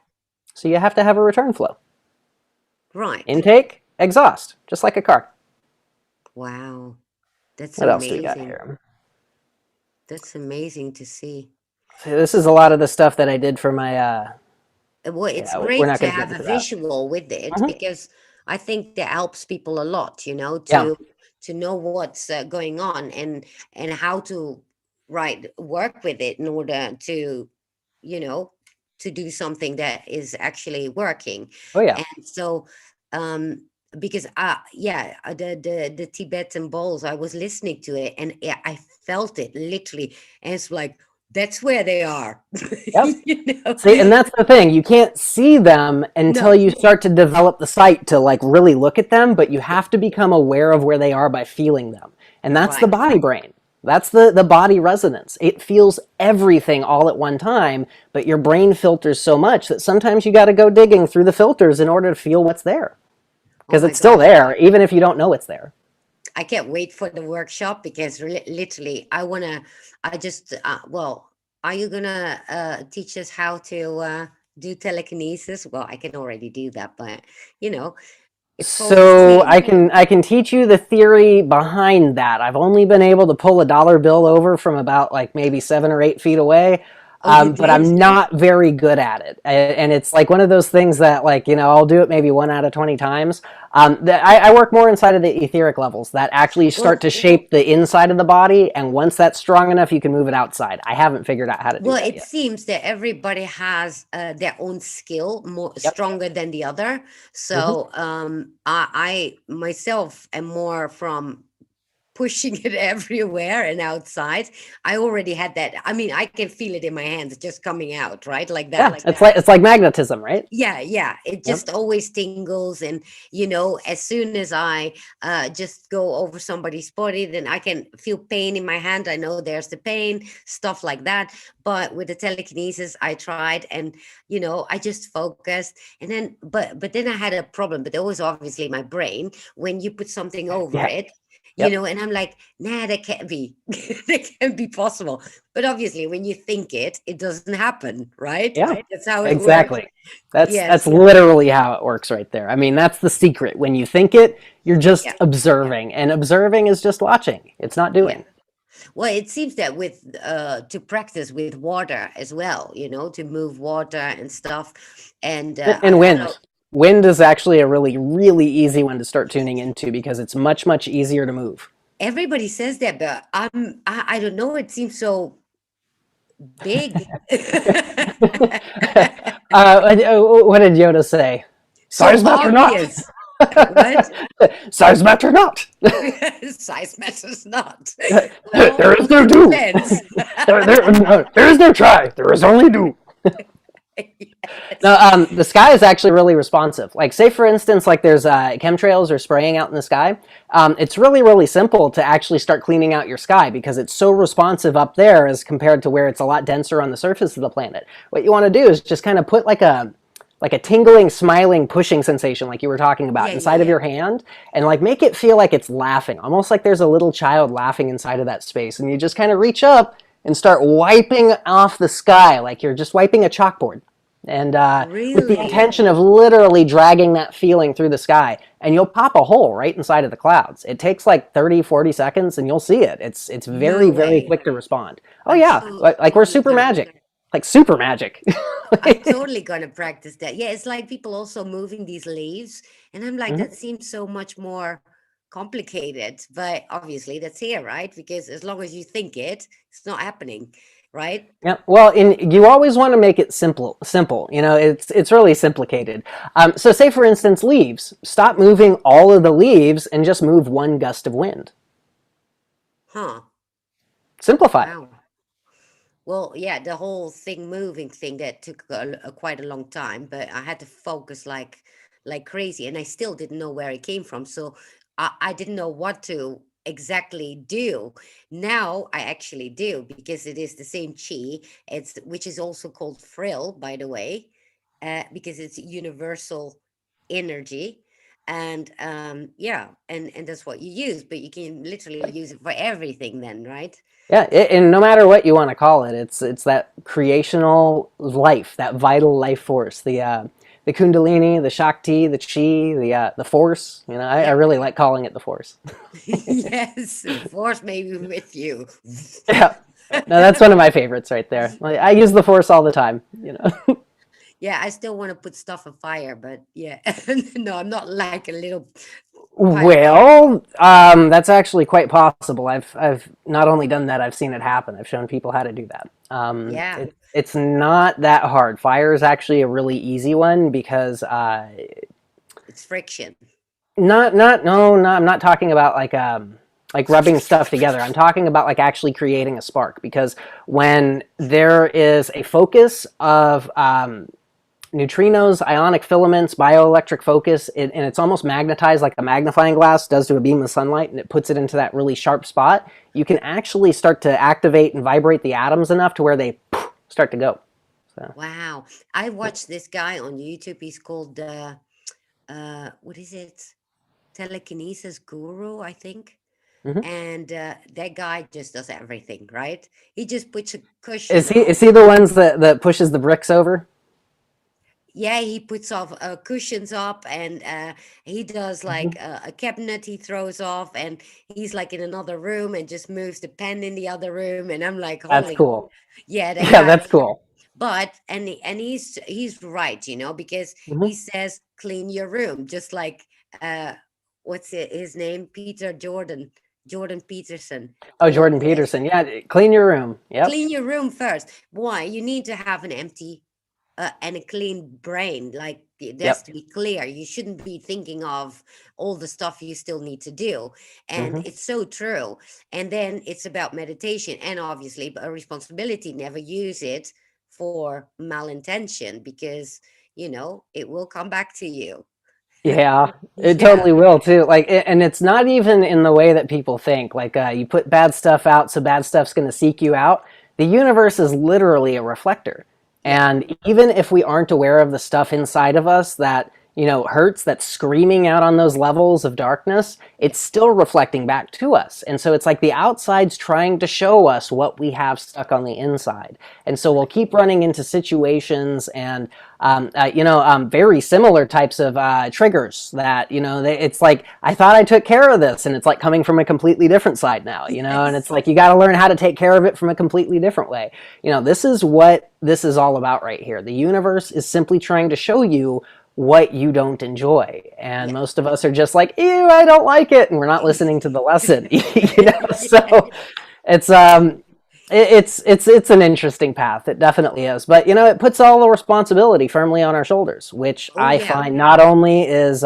So you have to have a return flow. Right. Intake, exhaust, just like a car. Wow. That's What else do we got amazing. here? That's amazing to see. So this is a lot of the stuff that I did for my, Well, it's we're great not to going to get have a into that. visual with it, Mhm. because I think that helps people a lot, Yeah. to know what's going on, and how to work with it in order to, you know, to do something that is actually working. Oh, yeah. And so, because the Tibetan bowls, I was listening to it, and yeah, I felt it literally, and it's like, that's where they are. Yep. You know? See, and that's the thing. You can't see them until No. you start to develop the sight to like really look at them, but you have to become aware of where they are by feeling them. And that's the Right. body brain. That's the body resonance. It feels everything all at one time, but your brain filters so much that sometimes you got to go digging through the filters in order to feel what's there. Oh Because my it's still gosh. there, even if you don't know it's there. I can't wait for the workshop, because literally well, are you gonna teach us how to do telekinesis? Well, I can already do that, but you know, it's all the So same. I can teach you the theory behind that. I've only been able to pull a dollar bill over from about like maybe 7 or 8 feet away. Oh, you but did? I'm not very good at it. And it's like one of those things that, like, I'll do it maybe 1 out of 20 times. I work more inside of the etheric levels that actually start Well, to shape the inside of the body. And once that's strong enough, you can move it outside. I haven't figured out how to do well, that it yet. seems that everybody has their own skill more Yep. stronger than the other. Hmm. So I myself am more from pushing it everywhere and outside. I already had that. I mean, I can feel it in my hands just coming out, right? Like Yeah, that. it's like magnetism, right? Yeah, yeah. It Yep. just always tingles. And, as soon as I just go over somebody's body, then I can feel pain in my hand. I know there's the pain, stuff like that. But with the telekinesis, I tried and, I just focused. And then, but then I had a problem. But that was obviously my brain. When you put something over Yeah. it, Yep. and I'm like, nah, that can't be, that can't be possible. But obviously, when you think it, it doesn't happen, right? Yeah. That's how it works. Exactly. That's Yes. literally how it works right there. I mean, that's the secret. When you think it, you're just Yeah. observing, and observing is just watching. It's not Yeah. doing. Well, it seems that with to practice with water as well, to move water and stuff. And I And don't know. wind. Wind is actually a really, really easy one to start tuning into because it's much, much easier to move. Everybody says that, but I don't know. It seems so big. What did Yoda say? So Size matter not. obvious. What? Size matter not. Size matters not. Well, There is no it do. depends. There is no try. There is only do. No, Yes. the sky is actually really responsive. Like, say for instance, like there's chemtrails or spraying out in the sky. It's really, really simple to actually start cleaning out your sky because it's so responsive up there as compared to where it's a lot denser on the surface of the planet. What you want to do is just kind of put like a tingling, smiling, pushing sensation, like you were talking about, Yeah, yeah, inside of yeah. your hand, and like make it feel like it's laughing, almost like there's a little child laughing inside of that space. And you just kind of reach up and start wiping off the sky like you're just wiping a chalkboard. And with the Really? intention of literally dragging that feeling through the sky, and you'll pop a hole right inside of the clouds. It takes like 30, 40 seconds and you'll see it. It's very, No very way. quick to respond. Oh I'm yeah, so like we're totally super gonna magic. Like super magic. I'm totally gonna practice that. Yeah, it's like people also moving these leaves, and I'm like, that Mhm. seems so much more complicated. But obviously, that's here, right? Because as long as you think it, it's not happening, right? Yeah, well, you always want to make it simple. Simple, it's really simplicated. So, say for instance, leaves. Stop moving all of the leaves and just move one gust of wind. Huh. Simplify it. Wow. Well, yeah, the whole thing moving thing that took quite a long time, but I had to focus like crazy, and I still didn't know where it came from. So I didn't know what to exactly do. Now I actually do because it is the same chi. It's which is also called frill, by the way, because it's universal energy. And yeah, and that's what you use, but you can literally use it for everything then, right? Yeah, and no matter what you want to call it, it's that creational life, that vital life force, the Kundalini, the Shakti, the Chi, the Force. I Yeah. really like calling it the Force. Yes, force may be with you. Yeah, no, that's one of my favorites right there. Like, I use the Force all the time. Yeah, I still want to put stuff on fire, but yeah, no, I'm not like a little pyroman. Well, that's actually quite possible. I've not only done that, I've seen it happen. I've shown people how to do that. Yeah, It's not that hard. Fire is actually a really easy one because it's friction. not no no. I'm not talking about like rubbing stuff together. I'm talking about like actually creating a spark because when there is a focus of neutrinos, ionic filaments, bioelectric focus, and it's almost magnetized like a magnifying glass does to a beam of sunlight, and it puts it into that really sharp spot. You can actually start to activate and vibrate the atoms enough to where they start to go. So, Wow. I watched this guy on YouTube. He's called what is it? Telekinesis guru, I think. mhm. And that guy just does everything, right? He just puts a Is cushion he on. is he the ones that pushes the bricks over? yeah, he puts off cushions up, and he does like Mhm. a cabinet he throws off, and he's like in another room and just moves the pen in the other room, and I'm like, That's holy, cool. yeah, that Yeah, guy. that's cool. But and he's right, because he Hmm. says clean your room, just like uh what's his name, Jordan Peterson, Oh, Jordan says Peterson. Yeah, clean your room. Yep. clean your room first. Why? You need to have an empty and a clean brain. Like it has Yep. to be clear. You shouldn't be thinking of all the stuff you still need to do. And Hmm. it's so true. And then it's about meditation and obviously a responsibility. Never use it for malintention, because it will come back to you. Yeah, it Yeah. totally will too. Like, and it's not even in the way that people think. Like, you put bad stuff out, so bad stuff's going to seek you out. The universe is literally a reflector, Yeah. and even if we aren't aware of the stuff inside of us that hurts, that's screaming out on those levels of darkness, Yeah. it's still reflecting back to us. And so it's like the outside's trying to show us what we have stuck on the inside. And so we'll Right. keep running into situations and very similar types of triggers that it's like I thought I took care of this, and it's like coming from a completely different side now, and it's Yes. like you got to learn how to take care of it from a completely different way. This is what this is all about right here. The universe is simply trying to show you what you don't enjoy, and Yeah. most of us are just like, ew, I don't like it, and we're not listening to the lesson. So it's it's an interesting path. It definitely is. But it puts all the responsibility firmly on our shoulders, which Oh I yeah. find not only is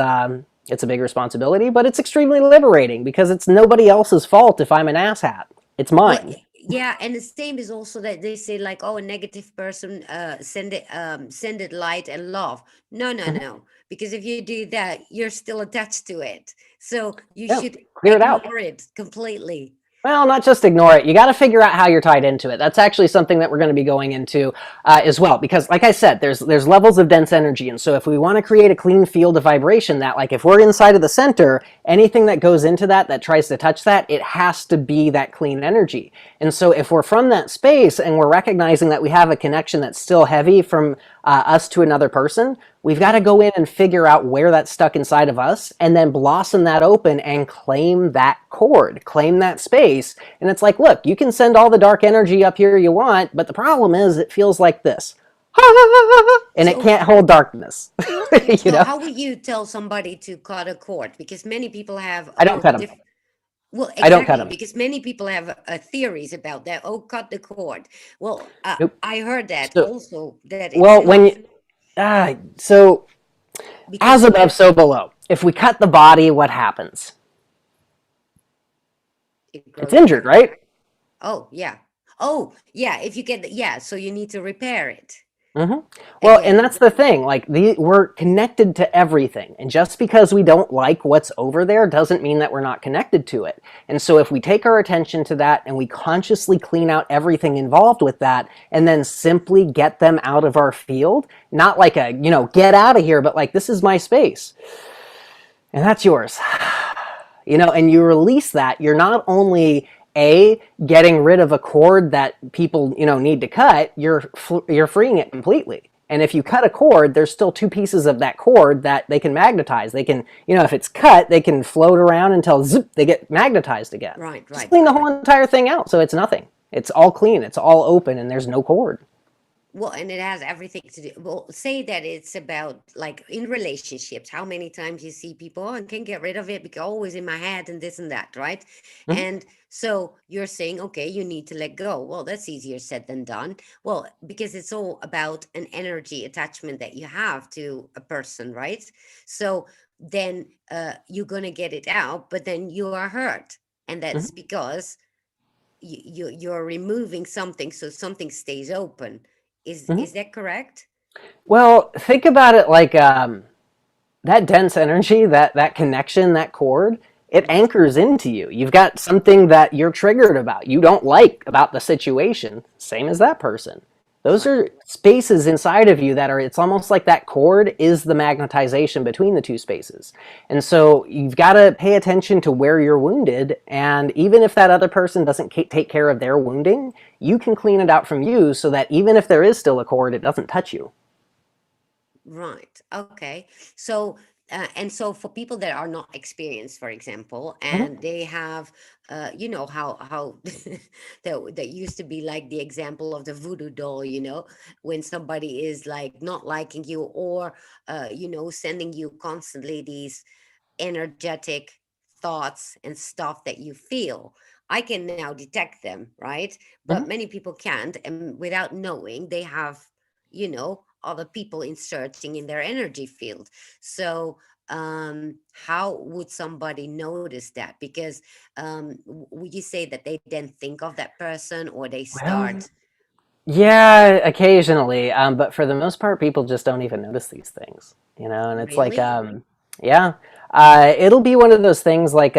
it's a big responsibility, but it's extremely liberating because it's nobody else's fault if I'm an asshat. It's Well, mine. yeah, and the same is also that they say like, oh, a negative person, send it light and love. No, no, Mhm. no. Because if you do that, you're still attached to it. So you Yeah, should clear it out. ignore it completely. Well, not just ignore it. You got to figure out how you're tied into it. That's actually something that we're going to be going into as well, because, like I said, there's levels of dense energy, and so if we want to create a clean field of vibration, that like if we're inside of the center, anything that goes into that tries to touch that, it has to be that clean energy. And so if we're from that space and we're recognizing that we have a connection that's still heavy from us to another person, we've got to go in and figure out where that's stuck inside of us and then blossom that open and claim that cord, claim that space. And it's like, look, you can send all the dark energy up here you want, but the problem is it feels like this. And it So, can't hold darkness. you so know? how would you tell somebody to cut a cord? Because many people have I don't cut them. well, I don't cut exactly, them. because many people have theories about that. Oh, cut the cord. Well, Nope. I heard that So, also, that it's well, not, so as because above, so below. If we cut the body, what happens? it It's grows injured, back. right? Oh, yeah. Oh, yeah. If you get yeah, so you need to repair it Hmm. Well, and again. that's the thing. Like we're connected to everything, and just because we don't like what's over there doesn't mean that we're not connected to it. And so, if we take our attention to that and we consciously clean out everything involved with that, and then simply get them out of our field, not like a get out of here, but like this is my space, and that's yours. And you release that, you're not only getting rid of a cord that people need to cut, you're freeing it completely. And if you cut a cord, there's still two pieces of that cord that they can magnetize. They can, if it's cut, they can float around until zip, they get magnetized again. Right, Just right. clean the whole entire thing out so it's nothing. It's all clean, it's all open, and there's no cord. Well, and it has everything to do. Well, say that it's about like in relationships, how many times you see people, oh, I can get rid of it because always in my head and this and that, right? Mhm. And so you're saying, okay, you need to let go. Well, that's easier said than done. Well, because it's all about an energy attachment that you have to a person, right? So then you're gonna get it out, but then you are hurt, and that's Mhm. because you're removing something so something stays open. Is Mhm. that correct? Well, think about it like that dense energy, that connection, that cord, it Mhm. anchors into you. You've got something that you're triggered about, you don't like about the situation, same as that person. Those Right. are spaces inside of you that are, it's almost like that cord is the magnetization between the two spaces. And so you've got to pay attention to where you're wounded. And even if that other person doesn't take care of their wounding, you can clean it out from you so that even if there is still a cord, it doesn't touch you. Right. Okay. So, and so for people that are not experienced, for example, Mhm. and they have, how that used to be like the example of the voodoo doll, when somebody is like not liking you, or sending you constantly these energetic thoughts and stuff that you feel. I can now detect them, right? But Mhm. many people can't, and without knowing, they have, other people inserting in their energy field. So, how would somebody notice that? Because would you say that they then think of that person, or they Well, start? yeah, occasionally, but for the most part, people just don't even notice these things, And it's like, Really? yeah, it'll be one of those things like,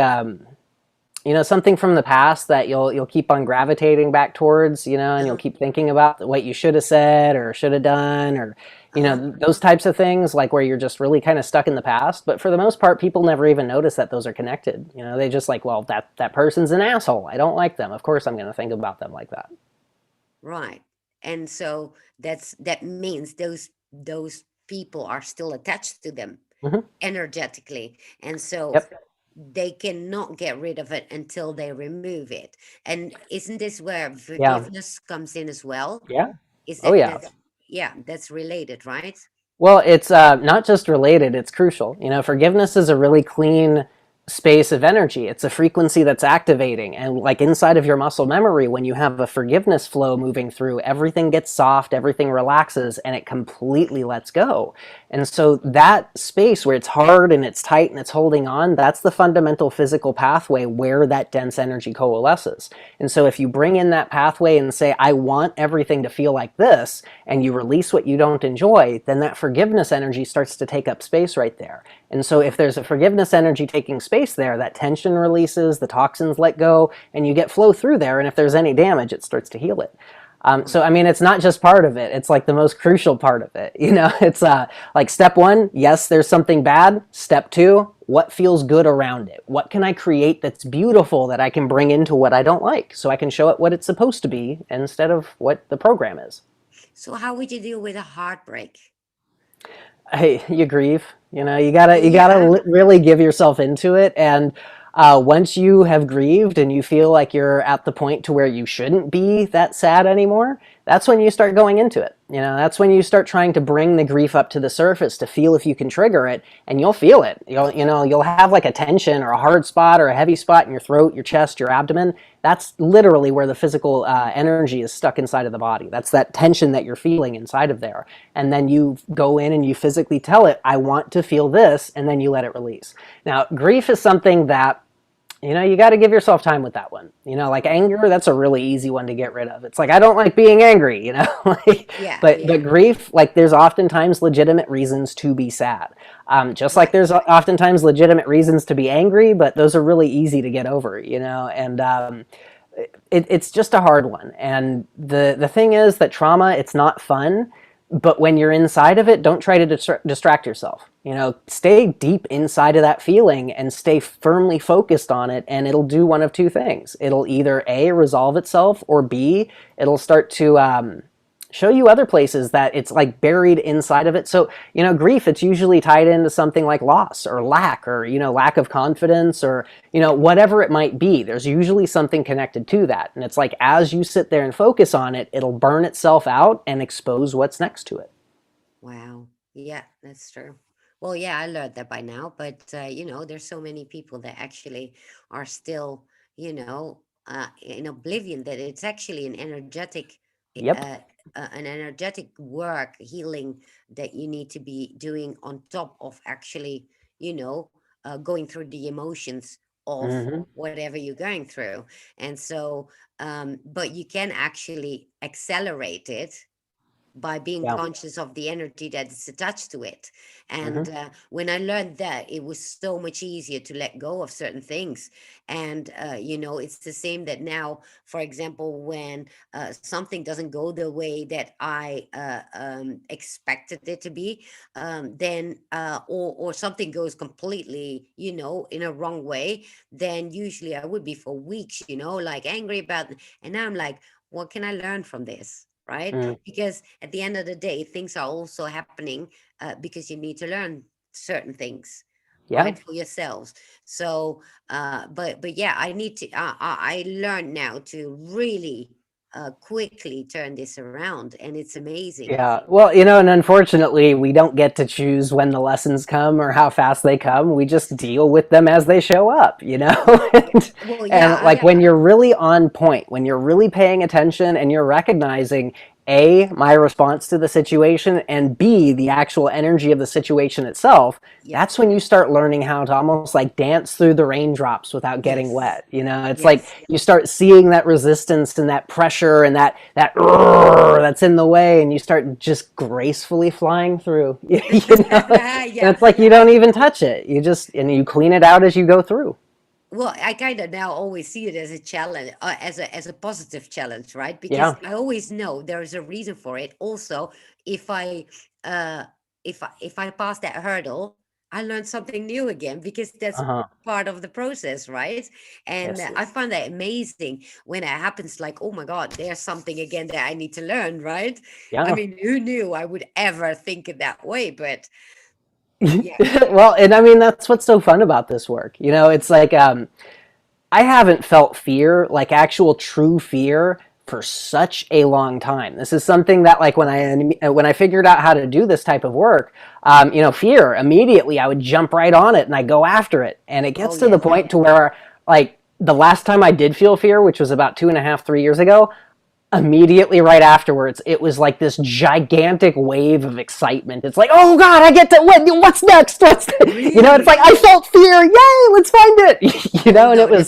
something from the past that you'll keep on gravitating back towards, and you'll Uh-huh. keep thinking about what you should have said or should have done, or Uh-huh. those types of things, like where you're just really kind of stuck in the past. But for the most part, people never even notice that those are connected. They just like, well, that person's an asshole. I don't like them. Of course, I'm going to think about them like that. Right. And so that means those people are still attached to them Hmm. energetically. And so Yep. they cannot get rid of it until they remove it. And isn't this where Yeah. forgiveness comes in as well? Yeah. Is Oh yeah. that's yeah, that's related, right? Well, it's not just related, it's crucial. Forgiveness is a really clean space of energy. It's a frequency that's activating. And like inside of your muscle memory, when you have a forgiveness flow moving through, everything gets soft, everything relaxes, and it completely lets go. And so that space where it's hard and it's tight and it's holding on, that's the fundamental physical pathway where that dense energy coalesces. And so if you bring in that pathway and say, I want everything to feel like this, and you release what you don't enjoy, then that forgiveness energy starts to take up space right there. And so if there's a forgiveness energy taking space there, that tension releases, the toxins let go, and you get flow through there. And if there's any damage, it starts to heal it. So Right. I mean, it's not just part of it; it's like the most crucial part of it. It's like step one, yes, there's something bad. Step two, what feels good around it? What can I create that's beautiful that I can bring into what I don't like, so I can show it what it's supposed to be instead of what the program is. So how would you deal with a heartbreak? Hey, you grieve. You gotta Yeah. really give yourself into it, and once you have grieved and you feel like you're at the point to where you shouldn't be that sad anymore, that's when you start going into it. That's when you start trying to bring the grief up to the surface to feel if you can trigger it, and you'll feel it. You'll have like a tension or a hard spot or a heavy spot in your throat, your chest, your abdomen. That's literally where the physical energy is stuck inside of the body. That's that tension that you're feeling inside of there. And then you go in and you physically tell it, I want to feel this, and then you let it release. Now, grief is something that you got to give yourself time with that one. Like anger, that's a really easy one to get rid of. It's like I don't like being angry, like, Yeah, but yeah. grief, like there's oftentimes legitimate reasons to be sad. Just like Right. there's oftentimes legitimate reasons to be angry, but those are really easy to get over. And it's just a hard one. And the thing is that trauma, it's not fun. But when you're inside of it, don't try to distract yourself. Stay deep inside of that feeling and stay firmly focused on it, and it'll do one of two things. It'll either A, resolve itself, or B, it'll start to show you other places that it's like buried inside of it. So, grief, it's usually tied into something like loss or lack, or, lack of confidence, or, whatever it might be. There's usually something connected to that. And it's like as you sit there and focus on it, it'll burn itself out and expose what's next to it. Wow. Yeah, that's true. Well, yeah, I learned that by now, but there's so many people that actually are still, in oblivion that it's actually Yep. uh, an energetic work healing that you need to be doing on top of actually, going through the emotions of Hmm. whatever you're going through. And so, but you can actually accelerate it by being Yeah. conscious of the energy that is attached to it. And Hmm. when I learned that, it was so much easier to let go of certain things. And it's the same that now, for example, when something doesn't go the way that I expected it to be, then or something goes completely, in a wrong way, then usually I would be for weeks, like angry about, and now I'm like, what can I learn from this? right? Mm. Because at the end of the day, things are also happening because you need to learn certain things, Yeah. right, for yourselves. So but yeah, I need to I learned now to really quickly turn this around, and it's amazing. Yeah. Well, and unfortunately, we don't get to choose when the lessons come or how fast they come. We just deal with them as they show up. Yeah. and, Well, and yeah, like when you're really on point, when you're really paying attention and you're recognizing A, my response to the situation, and B, the actual energy of the situation itself, yeah, that's when you start learning how to almost like dance through the raindrops without getting yes, wet. It's like yes. you start seeing that resistance and that pressure and that that's in the way, and you start just gracefully flying through. And Yeah. it's like you don't even touch it. You just and you clean it out as you go through. Well, I kind of now always see it as a challenge, as a positive challenge, right? Because Yeah. I always know there is a reason for it. Also, if I uh if I pass that hurdle, I learn something new again, because that's Uh-huh. part of the process, right? And Yes. I find that amazing when it happens. Like, oh my God, there's something again that I need to learn, right? I Yeah. mean, who knew I would ever think it that way? But yeah, Well, and I mean that's what's so fun about this work. It's like I haven't felt fear, like actual true fear, for such a long time. This is something that, like, when I figured out how to do this type of work, fear immediately I would jump right on it and I go after it, and it oh gets to the yes, point to where, like, the last time I did feel fear, which was about 2.5, 3 years ago, immediately right afterwards, it was like this gigantic wave of excitement. It's like, oh God, I get to what's next? It's like really. I felt fear. Yay, let's find it. Oh And no, the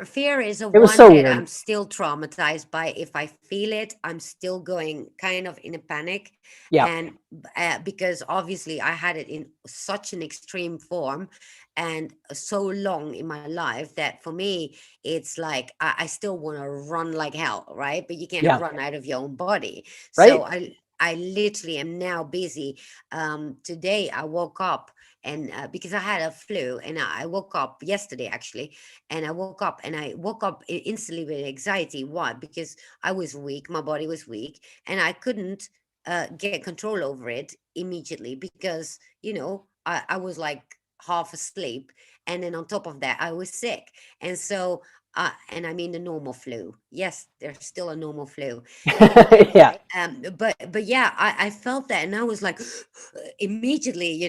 fear is a it was one so that weird. I'm still traumatized by. If I feel it, I'm still going kind of in a panic. Yeah. And because obviously I had it in such an extreme form and so long in my life that for me, it's like I still want to run like hell, right? But you can't Yeah. run out of your own body. So Right. I literally am now busy. Today I woke up and because I had a flu, and I woke up yesterday actually, and I woke up instantly with anxiety. Why? Because I was weak, my body was weak, and I couldn't get control over it immediately because I was like half asleep, and then on top of that I was sick. And so and I mean the normal flu. Yes, there's still a normal flu. Anyway, Yeah. but yeah, I felt that, and I was like, immediately,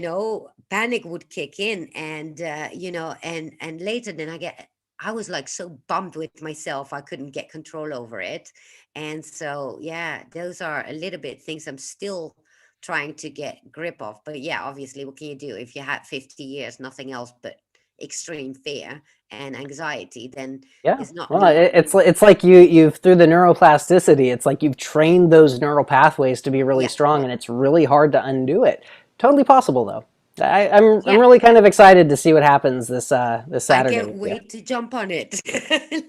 panic would kick in, and and later then I was like so bummed with myself I couldn't get control over it. And so yeah, those are a little bit things I'm still trying to get grip of. But yeah, obviously, what can you do if you had 50 years nothing else but extreme fear and anxiety? Then Yeah. it's not Well, me. it's like you've through the neuroplasticity, it's like you've trained those neural pathways to be really Yeah, strong, and it's really hard to undo it. Totally possible though. I'm yeah. really kind of excited to see what happens this I Saturday can't with you. wait to jump on it.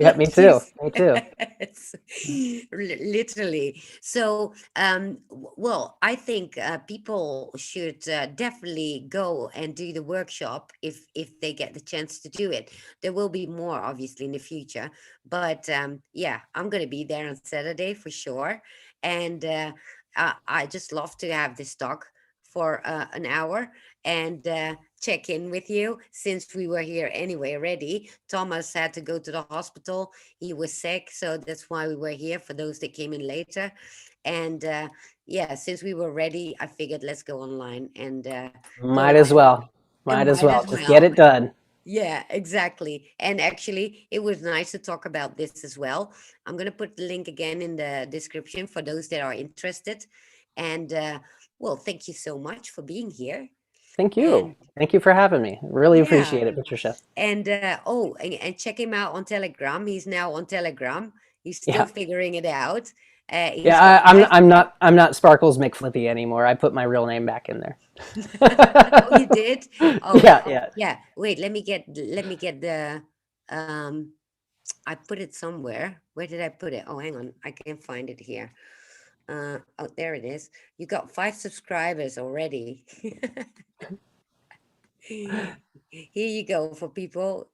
Yeah, me Like you too. Me too. said. Literally. So, well, I think people should definitely go and do the workshop if they get the chance to do it. There will be more, obviously, in the future. But yeah, I'm going to be there on Saturday for sure. And I just love to have this talk for an hour and check in with you, since we were here anyway already. Thomas had to go to the hospital. He was sick, so that's why we were here for those that came in later. And yeah, since we were ready, I figured let's go online and go Might as live. well. And Might as might well. as Just get well. it done. Yeah, exactly. And actually, it was nice to talk about this as well. I'm going to put the link again in the description for those that are interested. And well, thank you so much for being here. Thank you. And Thank you for having me. Really yeah, appreciate it, Patricia. and oh, and check him out on Telegram. He's now on Telegram. He's still Yeah. figuring it out. He's Yeah, got five. I'm not Sparkles McFlippy anymore. I put my real name back in there. Oh, you did? Oh, Yeah, yeah. yeah. Wait, let me get the um I put it somewhere. Where did I put it? Oh, hang on. I can't find it here. Oh, there it is. You got 5 subscribers already. Here you go for people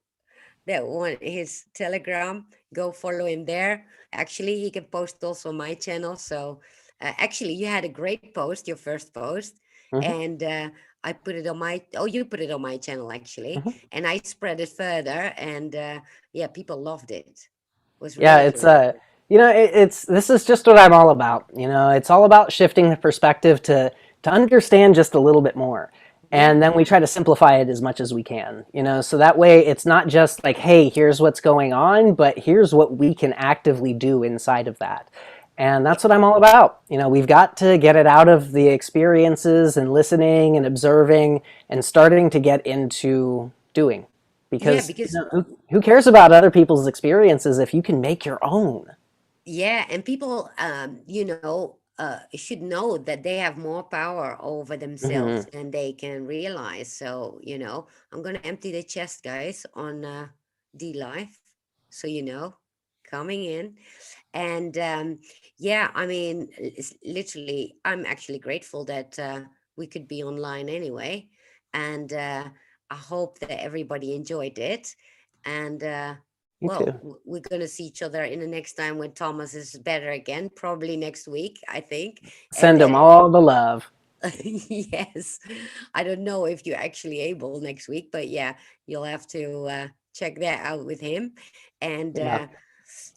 that want his Telegram. Go follow him there. Actually, he can post also my channel. So actually, you had a great post, your first post, Hmm. and I put it on my. Oh, you put it on my channel actually, Hmm. and I spread it further, and yeah, people loved it. It was Yeah, really it's good. it's this is just what I'm all about. It's all about shifting the perspective to understand just a little bit more. Yeah, And then we try to simplify it as much as we can, so that way it's not just like, hey, here's what's going on, but here's what we can actively do inside of that. And yeah, that's what I'm all about. We've got to get it out of the experiences and listening and observing and starting to get into doing. yeah. Because Because who cares about other people's experiences if you can make your own? yeah, and people, should know that they have more power over themselves Hmm. than they can realize. So, I'm gonna empty the chest, guys, on D Life. So coming in, and yeah, I mean, it's literally, I'm actually grateful that we could be online anyway, and I hope that everybody enjoyed it, and You well, too. we're gonna see each other in the next time when Thomas is better again, probably next week, I think. And Send them then, all the love. yes, I don't know if you're actually able next week, but yeah, you'll have to check that out with him. And Yeah.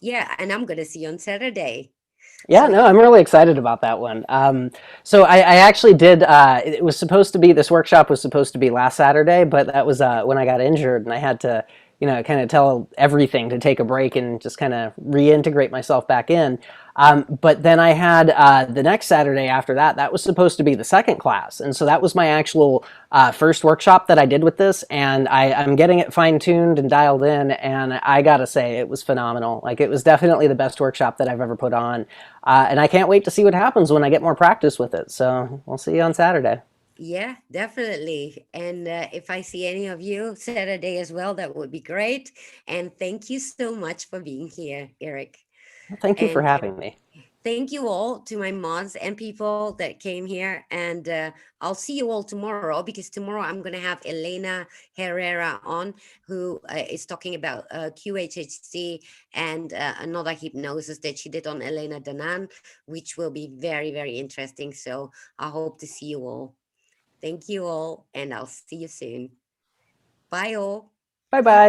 yeah, and I'm gonna see you on Saturday. Yeah, So no, I'm really excited about that one. So I actually did. It was supposed to be this workshop was supposed to be last Saturday, but that was when I got injured and I had to, kind of tell everything to take a break and just kind of reintegrate myself back in. But then I had the next Saturday after that. That was supposed to be the second class, and so that was my actual first workshop that I did with this, and I'm getting it fine tuned and dialed in. And I gotta say, it was phenomenal. Like it was definitely the best workshop that I've ever put on. And I can't wait to see what happens when I get more practice with it. So we'll see you on Saturday. yeah, definitely. And if I see any of you Saturday as well, that would be great. And thank you so much for being here, Eric. Well, thank you for And having me. thank you all to my mods and people that came here. And I'll see you all tomorrow, because tomorrow I'm going to have Elena Herrera on, who is talking about QHHC and another hypnosis that she did on Elena Danan, which will be very, very interesting. So I hope to see you all. Thank you all, and I'll see you soon. Bye, all. Bye bye.